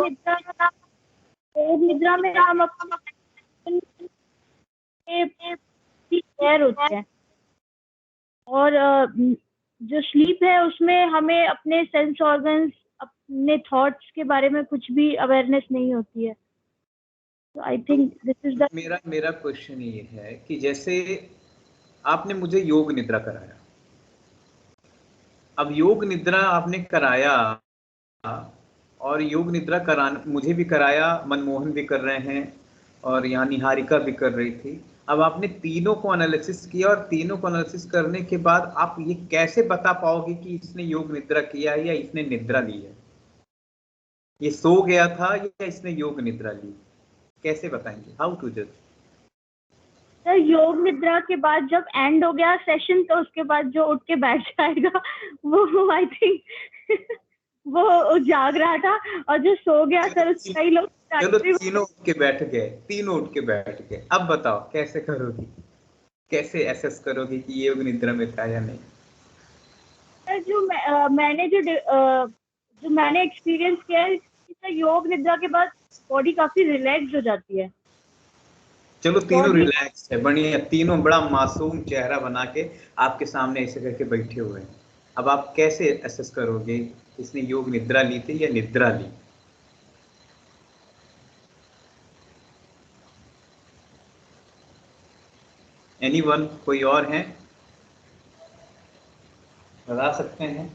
[SPEAKER 4] निद्रा में हम अपने होते हैं, और जो स्लीप है उसमें हमें अपने सेंस ऑर्गन्स, अपने थॉट्स के बारे में कुछ भी अवेयरनेस नहीं होती है। तो I think this is the
[SPEAKER 1] मेरा क्वेश्चन ये है कि जैसे आपने मुझे योग निद्रा कराया, अब योग निद्रा आपने कराया और योग निद्रा कराना मुझे भी कराया, मनमोहन भी कर रहे हैं और यहाँ निहारिका भी कर रही थी। अब आपने तीनों को एनालिसिस किया और तीनों को एनालिसिस करने के बाद आप ये कैसे बता पाओगे कि इसने योग निद्रा किया है या इसने निद्रा ली है? ये सो गया था या इसने योग निद्रा ली? कैसे बताएंगे? हाउ टू जज?
[SPEAKER 4] सर, योग निद्रा के बाद जब एंड हो गया सेशन, तो उसके बाद जो उठ के बैठ जाएगा वो आई थिंक वो जाग रहा था, और जो सो गया सर कई लोग
[SPEAKER 1] चलो तीनों उठ के बैठ गए, तीनों उठ के बैठ गए, अब बताओ कैसे करोगी, कैसे एसेस करोगे कि ये योग निद्रा में था या नहीं?
[SPEAKER 4] सर, जो मैंने एक्सपीरियंस किया है कि योग निद्रा के बाद बॉडी काफी रिलैक्स हो जाती है।
[SPEAKER 1] चलो तीनों रिलैक्स है, बढ़िया, तीनों बड़ा मासूम चेहरा बना के आपके सामने ऐसे करके बैठे हुए हैं। अब आप कैसे एसेस करोगे इसने योग निद्रा ली थी या निद्रा ली? एनीवन, कोई और है? बता सकते हैं?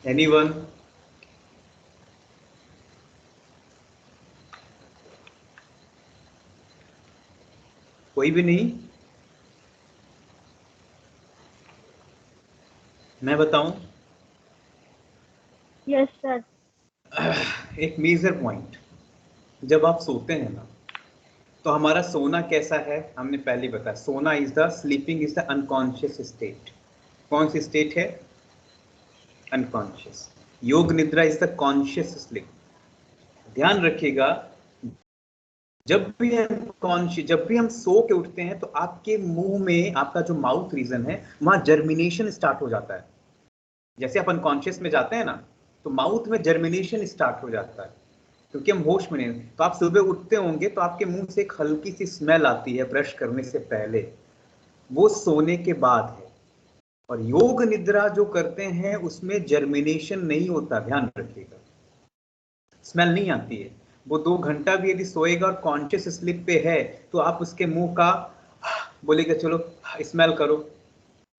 [SPEAKER 1] एनीवन? कोई भी नहीं? मैं बताऊं?
[SPEAKER 4] Yes sir.
[SPEAKER 1] एक मेजर पॉइंट, जब आप सोते हैं ना, तो हमारा सोना कैसा है हमने पहले बताया, सोना is the sleeping is the unconscious state. कौन सी स्टेट है? अनकॉन्शियस। योग निद्रा इज द कॉन्शियस स्लीप। ध्यान रखिएगा, जब भी हम सो के उठते हैं तो आपके मुंह में, आपका जो माउथ रीजन है, वहां जर्मिनेशन स्टार्ट हो जाता है। जैसे आप अनकॉन्शियस में जाते हैं ना, तो माउथ में जर्मिनेशन स्टार्ट हो जाता है, क्योंकि हम होश में नहीं। तो आप सुबह उठते होंगे तो आपके मुंह से एक हल्की सी स्मेल आती है ब्रश करने से पहले, वो सोने के बाद है। और योग निद्रा जो करते हैं उसमें जर्मिनेशन नहीं होता, ध्यान रखिएगा, स्मेल नहीं आती है। वो 2 घंटा भी यदि सोएगा और कॉन्शियस स्लीप पे है, तो आप उसके मुंह का बोलेगा चलो स्मेल करो,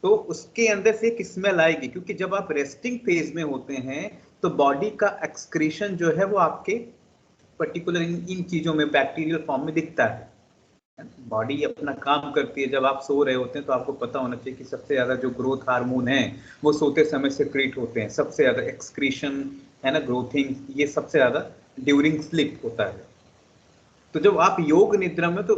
[SPEAKER 1] तो उसके अंदर से एक स्मेल आएगी, क्योंकि जब आप रेस्टिंग फेज में होते हैं तो बॉडी का एक्सक्रीशन जो है वो आपके पर्टिकुलर इन चीजों में बैक्टीरियल फॉर्म में दिखता है। बॉडी अपना काम करती है। जब आप सो रहे होते हैं तो आपको पता होना चाहिए कि सबसे ज्यादा जो ग्रोथ हार्मोन है वो सोते समय सिक्रीट होते हैं, सबसे ज्यादा एक्सक्रीशन है ना, ग्रोथिंग, ये सबसे ज्यादा ड्यूरिंग स्लीप होता है। तो जब आप योग निद्रा में तो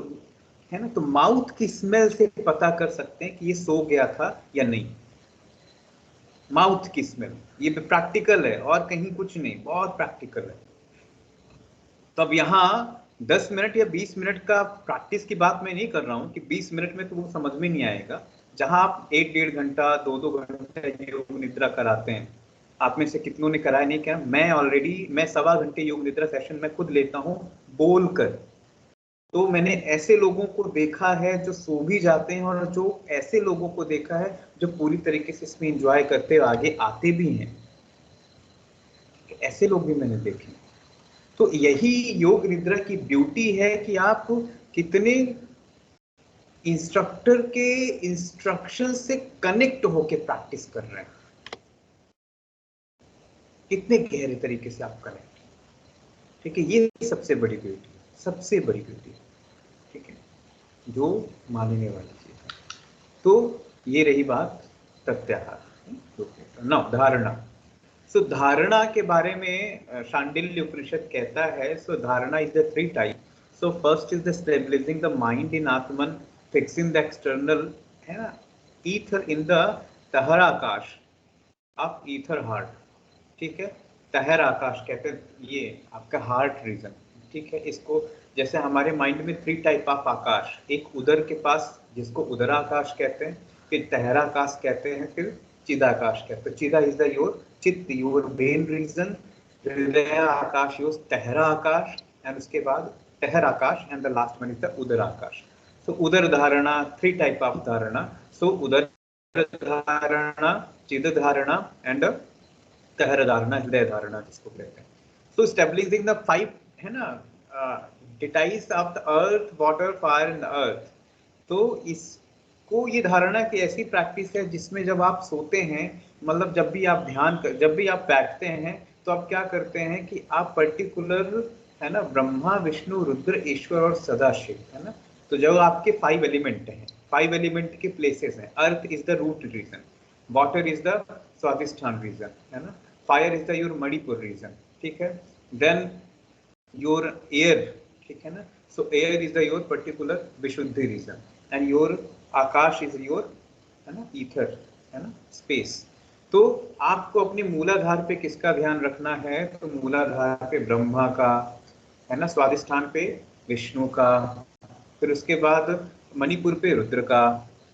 [SPEAKER 1] है ना, तो माउथ की स्मेल से पता कर सकते हैं कि ये सो गया था या नहीं। माउथ की स्मेल, ये प्रैक्टिकल है और कहीं कुछ नहीं, बहुत प्रैक्टिकल है। तो अब यहाँ 10 मिनट या 20 मिनट का प्रैक्टिस की बात मैं नहीं कर रहा हूँ कि 20 मिनट में तो वो समझ में नहीं आएगा। जहां आप 1-1.5 घंटा 2-2 घंटे योग निद्रा कराते हैं, आप में से कितनों ने कराया नहीं क्या? मैं 1.25 घंटे योग निद्रा सेशन में खुद लेता हूँ बोलकर, तो मैंने ऐसे लोगों को देखा है जो सो भी जाते हैं, और जो ऐसे लोगों को देखा है जो पूरी तरीके से इसमें एंजॉय करते आगे आते भी हैं। ऐसे लोग भी मैंने देखे। तो यही योग निद्रा की ब्यूटी है कि आप कितने इंस्ट्रक्टर के इंस्ट्रक्शन से कनेक्ट होके प्रैक्टिस कर रहे हैं, कितने गहरे तरीके से आप कनेक्ट। ठीक है, ये सबसे बड़ी ब्यूटी, सबसे बड़ी ब्यूटी, ठीक है, जो मानने वाली चीज है। तो ये रही बात प्रत्याहार। नौ धारणा। सो धारणा के बारे में शांडिल्य उपनिषद कहता है, so dharana is the 3 type. So first is the stabilising the mind in atman, fixing the external, है ना, ईथर इन द तहर आकाश ऑफ ईथर हार्ट। ठीक है, तहर आकाश कहते हैं, ये आपका हार्ट रीजन। ठीक है, इसको जैसे हमारे माइंड में 3 टाइप ऑफ आकाश, एक उदर के पास जिसको उदराकाश कहते हैं, फिर तहराकाश कहते हैं, फिर चिदाकाश कहते हैं। Chida is the your chitta, your brain region. Hridaya Akash your Dahara Akash, and उसके बाद Dahar Akash, and the last one is the Udar Akash. सो उदर धारणा, 3 टाइप ऑफ धारणा। सो उदर धारणा, चिद धारणा एंड तहर धारणा, हृदय धारणा जिसको कहते हैं। सो स्टेबलाइजिंग द 5, है ना, details of the earth, water, fire and the earth. तो इसको, ये धारणा की ऐसी प्रैक्टिस है जिसमें जब आप सोते हैं, मतलब जब भी आप जब भी आप बैठते हैं, तो आप क्या करते हैं कि आप पर्टिकुलर, है ना, ब्रह्मा, विष्णु, रुद्र, ईश्वर और सदाशिव, है ना। तो जो आपके 5 एलिमेंट हैं, 5 एलिमेंट के प्लेसेस हैं। Earth is the root region, water is the Swadhisthana region, है ना, fire is the your Manipura region, ठीक है, देन योर एयर, ठीक है ना, so air is the your particular Vishuddhi region, and your Akash is your, है ना, ईथर, है ना, स्पेस। तो आपको अपने मूलाधार पे किसका ध्यान रखना है? तो मूलाधार पे ब्रह्मा का, है ना, स्वादिष्ठान पे विष्णु का, फिर उसके बाद मणिपुर पे रुद्र का,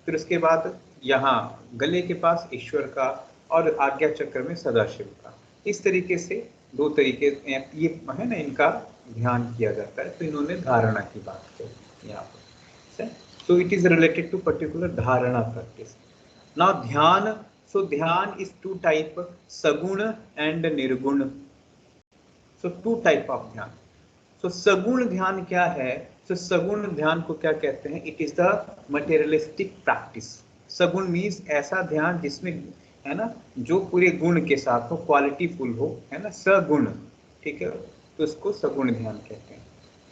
[SPEAKER 1] फिर उसके बाद यहाँ गले के पास ईश्वर का, और आज्ञा चक्र में सदाशिव का। इस तरीके से 2 तरीके ये, है ना, इनका ध्यान किया जाता है। तो इन्होंने धारणा की बात की यहाँ पर। So it is related to particular dharana practice. Now dhyana, so ध्यान इज 2 टाइप, सगुण एंड निर्गुण। सो 2 टाइप ऑफ ध्यान। सो सगुण ध्यान क्या है? सो सगुण ध्यान को क्या कहते हैं? It is the materialistic practice. सगुण मीन्स ऐसा ध्यान जिसमें, है ना, जो पूरे गुण के साथ हो, क्वालिटी फुल हो, है ना, सगुण, ठीक है, तो उसको सगुण ध्यान कहते हैं।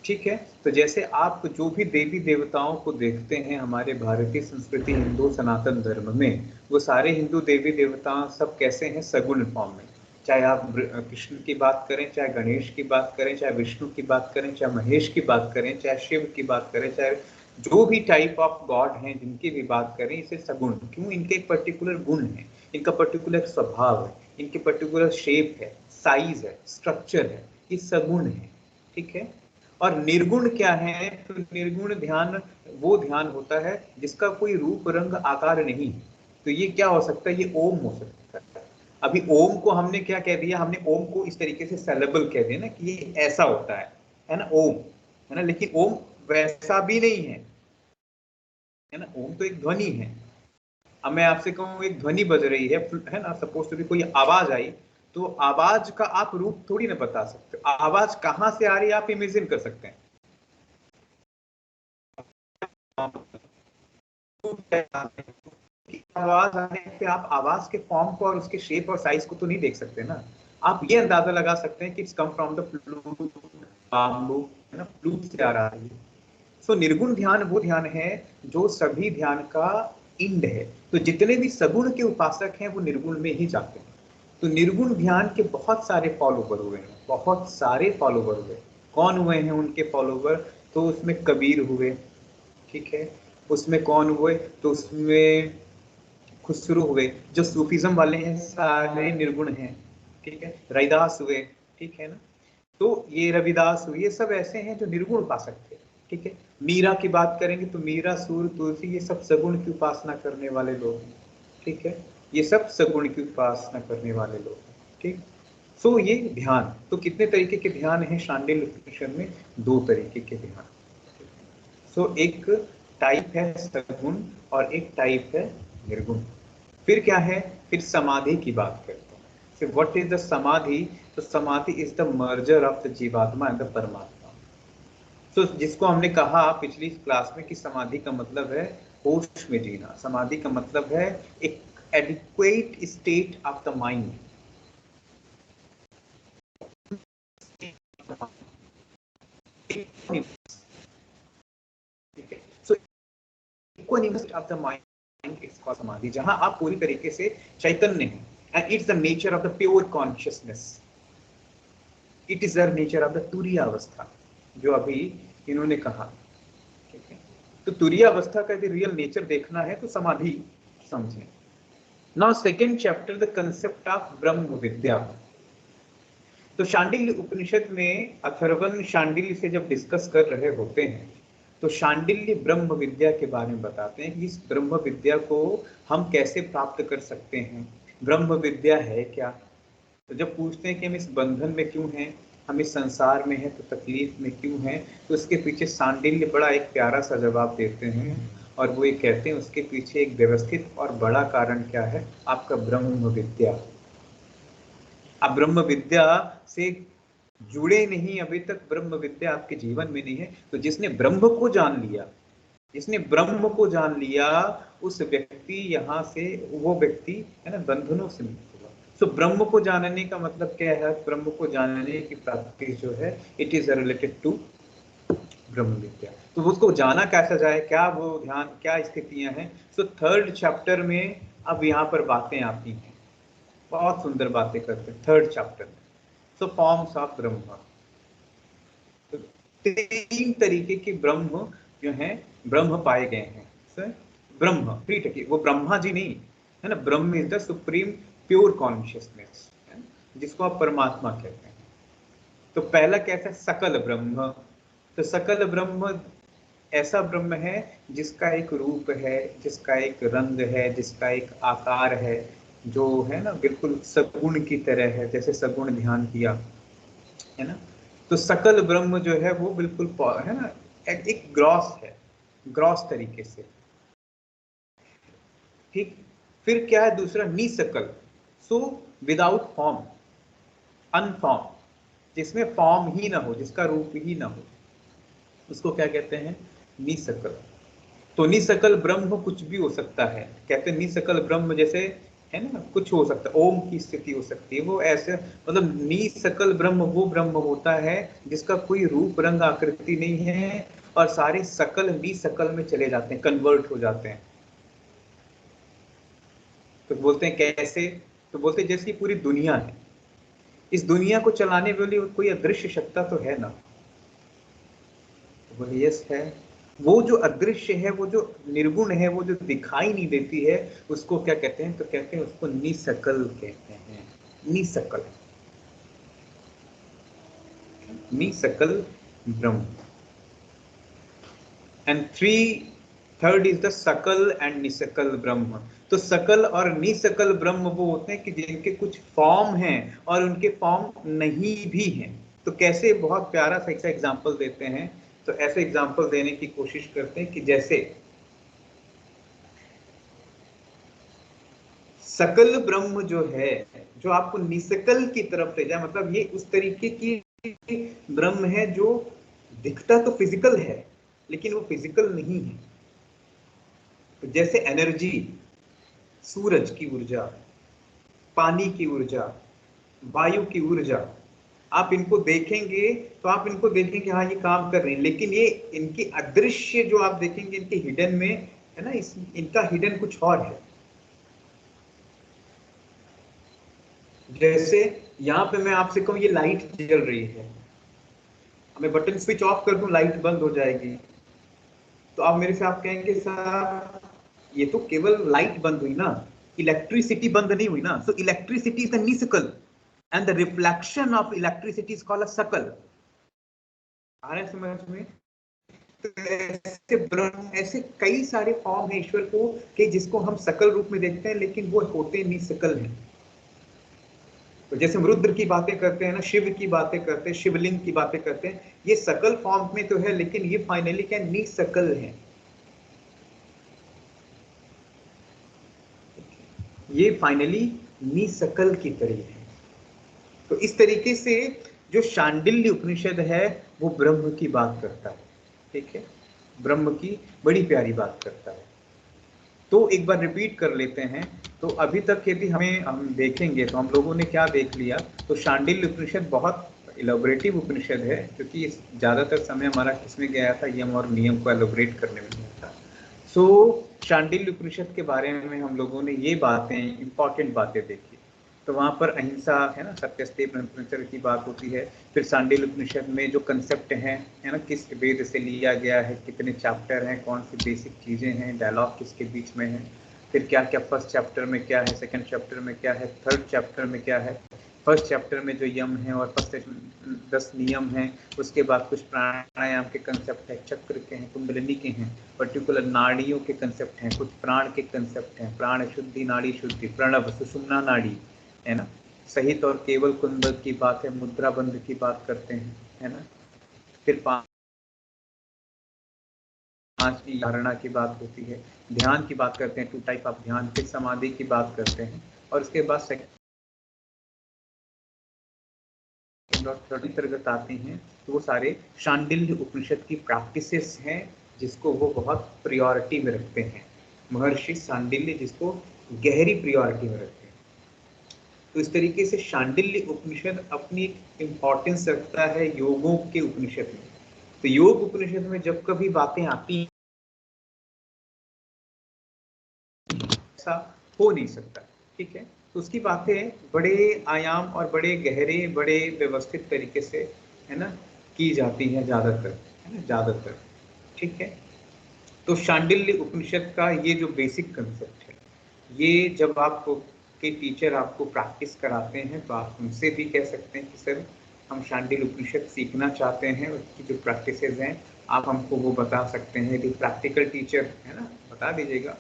[SPEAKER 1] ठीक है, तो जैसे आप जो भी देवी देवताओं को देखते हैं हमारे भारतीय संस्कृति, हिंदू सनातन धर्म में, वो सारे हिंदू देवी देवता सब कैसे हैं? सगुण फॉर्म में। चाहे आप कृष्ण की बात करें, चाहे गणेश की बात करें, चाहे विष्णु की बात करें, चाहे महेश की बात करें, चाहे शिव की बात करें, चाहे जो भी टाइप ऑफ गॉड हैं जिनकी भी बात करें, इसे सगुण। क्यों? इनके एक पर्टिकुलर गुण है, इनका पर्टिकुलर स्वभाव है, इनके पर्टिकुलर शेप है, साइज है, स्ट्रक्चर है, ये सगुण है। ठीक है, और निर्गुण क्या है? तो निर्गुण ध्यान वो ध्यान होता है जिसका कोई रूप, रंग, आकार नहीं है। तो ये क्या हो सकता है? ये ओम हो सकता है। अभी ओम को हमने क्या कह दिया? हमने ओम को इस तरीके से सेलेबल कह दिया ना कि ये ऐसा होता है ना, ओम, है ना, लेकिन ओम वैसा भी नहीं है ना। ओम तो एक ध्वनि है। अब मैं आपसे कहूँ एक ध्वनि बज रही है ना, सपोज टू भी कोई आवाज आई, तो आवाज का आप रूप थोड़ी ना बता सकते। आवाज कहाँ से आ रही है आप इमेजिन कर सकते हैं। आवाज आने पे आप आवाज के फॉर्म को और उसके शेप और साइज को तो नहीं देख सकते ना। आप ये अंदाजा लगा सकते हैं कि it's come from the flute, bamboo, है ना, फ्लूट से आ रहा है। सो निर्गुण ध्यान वो ध्यान है जो सभी ध्यान का इंड है। तो जितने भी सगुण के उपासक हैं वो निर्गुण में ही जाते हैं। तो निर्गुण ध्यान के बहुत सारे फॉलोवर हुए हैं, बहुत सारे फॉलोवर हुए। कौन हुए हैं उनके फॉलोवर? तो उसमें कबीर हुए, ठीक है, उसमें कौन हुए? तो उसमें खुसरो हुए। जो सूफिज्म वाले हैं सारे निर्गुण हैं, ठीक है, रविदास हुए, ठीक है ना। तो ये रविदास हुए, ये सब ऐसे हैं जो निर्गुण उपासक थे। ठीक है, मीरा की बात करेंगे तो मीरा, सूर, तुलसी, ये सब सगुण की उपासना करने वाले लोग हैं। ठीक है, ये सब सगुण की उपासना करने वाले लोग हैं। ठीक, सो ये ध्यान, तो कितने तरीके के ध्यान हैं शांडिल्य उपनिषद में? 2 तरीके के ध्यान। सो एक टाइप है सगुण और एक टाइप है निर्गुण। फिर क्या है, फिर समाधि की बात करते हैं। फिर व्हाट इज द समाधि? तो समाधि is the merger of the जीवात्मा एंड द परमात्मा। तो जिसको हमने कहा पिछली क्लास में कि समाधि का मतलब है होश में जीना, समाधि का मतलब है एक adequate state of the mind. So equanimous of the mind is called समाधि, जहां आप पूरी तरीके से चैतन्य हैं, and it's the nature of the pure consciousness. It is the nature of the तुरीय अवस्था, जो अभी इन्होंने कहा। ठीक है, तो तुरीय अवस्था का यदि रियल नेचर देखना है तो समाधि समझें। Now second chapter, the concept of ब्रह्म विद्या। तो शांडिल्य उपनिषद में अथर्वण शांडिल्य से जब डिस्कस कर रहे होते हैं तो शांडिल्य ब्रह्म विद्या के बारे में बताते हैं कि इस ब्रह्म विद्या को हम कैसे प्राप्त कर सकते हैं, ब्रह्म विद्या है क्या। तो जब पूछते हैं कि हम इस बंधन में क्यों हैं, हम इस संसार में हैं तो तकलीफ में क्यों हैं, तो उसके पीछे शांडिल्य बड़ा एक प्यारा सा जवाब देते हैं, और वो ये कहते हैं उसके पीछे एक व्यवस्थित और बड़ा कारण क्या है, आपका ब्रह्म विद्या। आप ब्रह्म विद्या से जुड़े नहीं, अभी तक ब्रह्म विद्या आपके जीवन में नहीं है। तो जिसने ब्रह्म को जान लिया, जिसने ब्रह्म को जान लिया, उस व्यक्ति यहाँ से, वो व्यक्ति है ना, बंधनों से मुक्त हुआ। सो ब्रह्म को जानने का मतलब क्या है, ब्रह्म को जानने की प्राप्ति जो है, इट इज रिलेटेड टू ब्रह्म विद्या। तो उसको जाना कैसा जाए, क्या वो ध्यान, क्या स्थितियां हैं। सो थर्ड चैप्टर में अब यहाँ पर बातें आती हैं, बहुत सुंदर बातें करते हैं थर्ड चैप्टर में। सो फॉर्म्स ऑफ ब्रह्म, तो 3 तरीके के ब्रह्म जो हैं, ब्रह्म पाए गए हैं। सर ब्रह्म ठीक है, वो ब्रह्मा जी नहीं है ना, ब्रह्म is the supreme pure consciousness, जिसको आप परमात्मा कहते हैं। तो पहला कैसा है, सकल ब्रह्म। तो सकल ब्रह्म ऐसा ब्रह्म है जिसका एक रूप है, जिसका एक रंग है, जिसका एक आकार है, जो है ना बिल्कुल सगुण की तरह है, जैसे सगुण ध्यान किया है ना। तो सकल ब्रह्म जो है वो बिल्कुल है ना एक ग्रॉस है, ग्रॉस तरीके से। ठीक, फिर क्या है दूसरा, निसकल, सो विदाउट फॉर्म, अनफॉर्म, जिसमें फॉर्म ही ना हो, जिसका रूप ही ना हो, उसको क्या कहते हैं, निसकल। तो निसकल ब्रह्म कुछ भी हो सकता है, कहते हैं निसकल ब्रह्म जैसे है ना, कुछ हो सकता है, ओम की स्थिति हो सकती है, वो ऐसे मतलब निसकल ब्रह्म वो ब्रह्म होता है जिसका कोई रूप रंग आकृति नहीं है, और सारे सकल निसकल में चले जाते हैं, कन्वर्ट हो जाते हैं। तो बोलते हैं कैसे, तो बोलते हैं जैसी पूरी दुनिया है, इस दुनिया को चलाने वाली कोई अदृश्य सत्ता तो है ना, तो बोले यस है। वो जो अदृश्य है, वो जो निर्गुण है, वो जो दिखाई नहीं देती है, उसको क्या कहते हैं, तो कहते हैं उसको निसकल कहते हैं, निसकल, निसकल ब्रह्म। एंड थर्ड इज द सकल एंड निसकल ब्रह्म। तो सकल और निसकल ब्रह्म वो होते हैं कि जिनके कुछ फॉर्म हैं और उनके फॉर्म नहीं भी हैं। तो कैसे, बहुत प्यारा सा एग्जांपल देते हैं। तो ऐसे एग्जांपल देने की कोशिश करते हैं कि जैसे सकल ब्रह्म जो है, जो आपको निसकल की तरफ ले जाए, मतलब ये उस तरीके की ब्रह्म है जो दिखता तो फिजिकल है लेकिन वो फिजिकल नहीं है। तो जैसे एनर्जी, सूरज की ऊर्जा, पानी की ऊर्जा, वायु की ऊर्जा, आप इनको देखेंगे तो आप इनको देखेंगे हाँ ये काम कर रहे हैं, लेकिन ये इनकी अदृश्य जो आप देखेंगे इनके हिडन में है ना, इनका हिडन कुछ और है। जैसे यहाँ पे मैं आपसे कहूँ ये लाइट जल रही है, मैं बटन स्विच ऑफ कर दूं लाइट बंद हो जाएगी, तो आप मेरे से आप कहेंगे सर ये तो केवल लाइट बंद हुई ना, इलेक्ट्रिसिटी बंद नहीं हुई ना। So electricity is the nishkal and the reflection of electricity is called a sakal. आ रहा है समझ में? तो ऐसे कई सारे फॉर्म है ईश्वर को कि जिसको हम सकल रूप में देखते हैं, लेकिन वो होते निसकल हैं। तो जैसे हम रुद्र की बातें करते हैं ना, शिव की बातें करते हैं, शिवलिंग की बातें करते हैं, ये सकल फॉर्म में तो है, लेकिन ये फाइनली क्या निसकल है, ये फाइनली निसकल की तरह है। तो इस तरीके से जो शांडिल्य उपनिषद है वो ब्रह्म की बात करता है, ठीक है, ब्रह्म की बड़ी प्यारी बात करता है। तो एक बार रिपीट कर लेते हैं। तो अभी तक यदि हम देखेंगे तो हम लोगों ने क्या देख लिया, तो शांडिल्य उपनिषद बहुत इलेबोरेटिव उपनिषद है, क्योंकि ज़्यादातर समय हमारा किसमें गया था, यम और नियम को एलोबरेट करने में गया था। सो शांडिल्य उपनिषद के बारे में हम लोगों ने ये बातें, इंपॉर्टेंट बातें देखी। तो वहाँ पर अहिंसा है ना, सत्यस्तेय ब्रह्मचर्य की बात होती है। फिर शांडिल्य उपनिषद में जो कंसेप्ट हैं है ना, किस वेद से लिया गया है, कितने चैप्टर हैं, कौन सी बेसिक चीज़ें हैं, डायलॉग किसके बीच में है, फिर क्या क्या फर्स्ट चैप्टर में क्या है, सेकंड चैप्टर में क्या है, थर्ड चैप्टर में क्या है। फर्स्ट चैप्टर में जो यम है और फर्स्ट 10 नियम हैं, उसके बाद कुछ प्राणायाम के कंसेप्ट है, चक्र के हैं, कुंडलिनी के हैं, पर्टिकुलर नाड़ियों के कंसेप्ट हैं, कुछ प्राण के कंसेप्ट हैं, प्राण शुद्धि, नाड़ी शुद्धि, प्रणव, सुषुम्ना नाड़ी, है ना, सहित और केवल कुंडल की बात है, मुद्रा बंध की बात करते हैं, है ना। फिर पांचवी धारणा की बात होती है, ध्यान की बात करते हैं, 2 टाइप ऑफ ध्यान, फिर समाधि की बात करते हैं, और उसके बाद सेकंड और थर्ड अंतर्गत आते हैं। तो वो सारे शांडिल्य उपनिषद की प्रैक्टिसेस हैं, जिसको वो बहुत प्रायोरिटी में रखते हैं, महर्षि शांडिल्य जिसको गहरी प्रायोरिटी में रखते हैं। तो इस तरीके से शांडिल्य उपनिषद अपनी इंपॉर्टेंस रखता है योगों के उपनिषद में। तो योग उपनिषद में जब कभी बातें आती हैं, ऐसा हो नहीं सकता, ठीक है। तो उसकी बातें बड़े आयाम और बड़े गहरे, बड़े व्यवस्थित तरीके से, है ना, की जाती है ज़्यादातर, है ना, ज़्यादातर, ठीक है। तो शांडिल्य उपनिषद का ये जो बेसिक कंसेप्ट है, ये जब आपको के टीचर आपको प्रैक्टिस कराते हैं तो आप उनसे भी कह सकते हैं कि सर हम शांडिल्य उपनिषद सीखना चाहते हैं, उसकी जो प्रैक्टिसेस हैं आप हमको वो बता सकते हैं। यदि प्रैक्टिकल टीचर है ना, बता दीजिएगा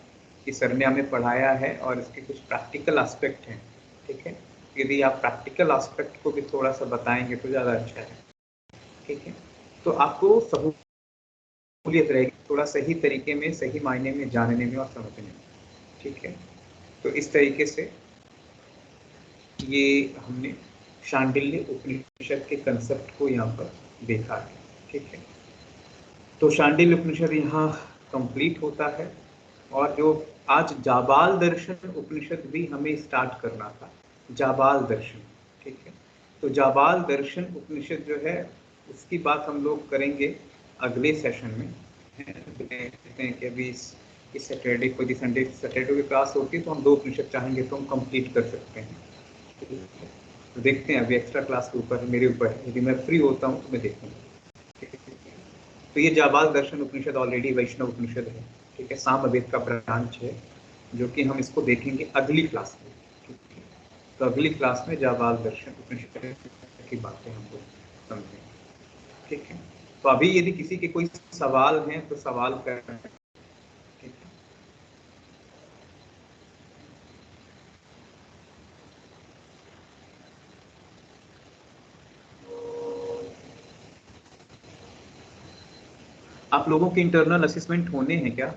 [SPEAKER 1] कि सर ने हमें पढ़ाया है और इसके कुछ प्रैक्टिकल एस्पेक्ट हैं, ठीक है। यदि आप प्रैक्टिकल एस्पेक्ट को भी थोड़ा सा बताएंगे तो ज़्यादा अच्छा है, ठीक है। तो आपको सहूलियत रहेगी थोड़ा सही तरीके में, सही मायने में जानने में और समझने में, ठीक है। तो इस तरीके से ये हमने शांडिल्य उपनिषद के कंसेप्ट को यहाँ पर देखा है, ठीक है। तो शांडिल्य उपनिषद यहाँ कंप्लीट होता है, और जो आज जाबाल दर्शन उपनिषद भी हमें स्टार्ट करना था, जाबाल दर्शन, ठीक है। तो जाबाल दर्शन उपनिषद जो है उसकी बात हम लोग करेंगे अगले सेशन में। देखते हैं कि अभी इस सैटरडे को, यदि सैटरडे की क्लास होती है तो हम 2 उपनिषद चाहेंगे तो हम कंप्लीट कर सकते हैं। तो देखते हैं, अभी एक्स्ट्रा क्लास के ऊपर मेरे ऊपर है, यदि मैं फ्री होता हूँ तो मैं देखूँगा। तो ये जाबाल दर्शन उपनिषद ऑलरेडी वैष्णव उपनिषद है, ठीक है, सामवेद का ब्रांच है, जो कि हम इसको देखेंगे अगली क्लास में, ठीक है। तो अगली क्लास में जाबाल दर्शन उपनिषद की बातें हम लोग समझेंगे, ठीक है। तो अभी यदि किसी के कोई सवाल हैं तो सवाल कर, ठीक है। आप लोगों के इंटरनल असेसमेंट होने हैं क्या?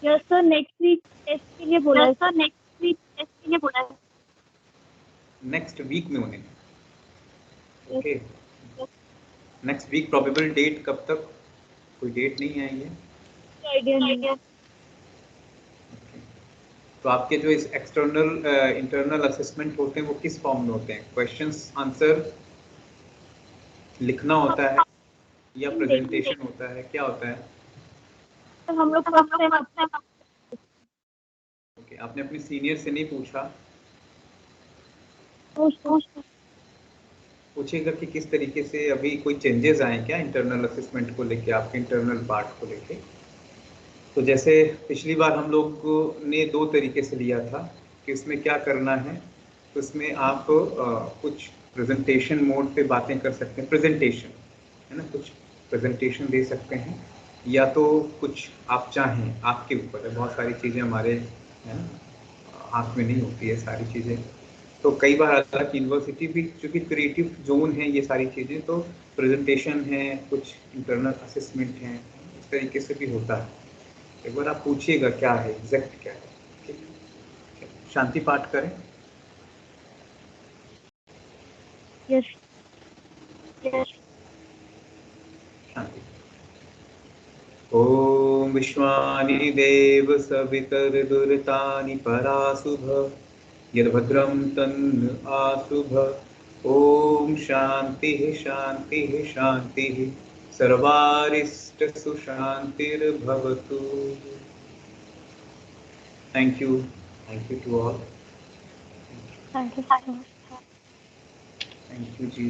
[SPEAKER 4] Yes sir, next week test के लिए बोला है सर, नेक्स्ट वीक टेस्ट के लिए बोला है।
[SPEAKER 1] नेक्स्ट वीक में होने हैं, okay. Next week probable date कब तक, कोई डेट नहीं आई है?
[SPEAKER 4] आइडिया नहीं है।
[SPEAKER 1] तो आपके जो इस एक्सटर्नल इंटरनल असेसमेंट होते हैं वो किस फॉर्म में होते हैं? क्वेश्चंस आंसर लिखना होता है या प्रेजेंटेशन होता है, क्या होता है?
[SPEAKER 4] तो हम लोग फर्स्ट टाइम
[SPEAKER 1] ओके, आपने अपने सीनियर से नहीं पूछा? पूछेगा कि किस तरीके से अभी कोई चेंजेस आए क्या इंटरनल असेसमेंट को लेके, आपके इंटरनल पार्ट को लेके। तो जैसे पिछली बार हम लोग ने 2 तरीके से लिया था कि उसमें क्या करना है, तो उसमें आप कुछ प्रेजेंटेशन मोड पे बातें कर सकते हैं, प्रेजेंटेशन है ना, कुछ प्रेजेंटेशन दे सकते हैं, या तो कुछ आप चाहें, आपके ऊपर है, बहुत सारी चीज़ें हमारे है ना हाथ में नहीं होती है सारी चीज़ें। तो कई बार अलग यूनिवर्सिटी भी, चूँकि क्रिएटिव जोन है ये सारी चीज़ें, तो प्रेजेंटेशन है, कुछ इंटरनल असेसमेंट है, इस तरीके से भी होता है। एक बार आप पूछिएगा क्या है, एग्जैक्ट क्या है। ठीक है? शांति पाठ करें।
[SPEAKER 4] Yes yes.
[SPEAKER 1] शांति। ॐ विश्वानि देव सवितर्दुर्तानि पराशुभ यद्भद्रं तन्न आशुभ। ॐ शान्तिः शान्तिः शान्तिः सर्वारिष्टसु शान्तिर्भवतु। Thank you to all.
[SPEAKER 3] Thank you so much.
[SPEAKER 1] Thank you ji.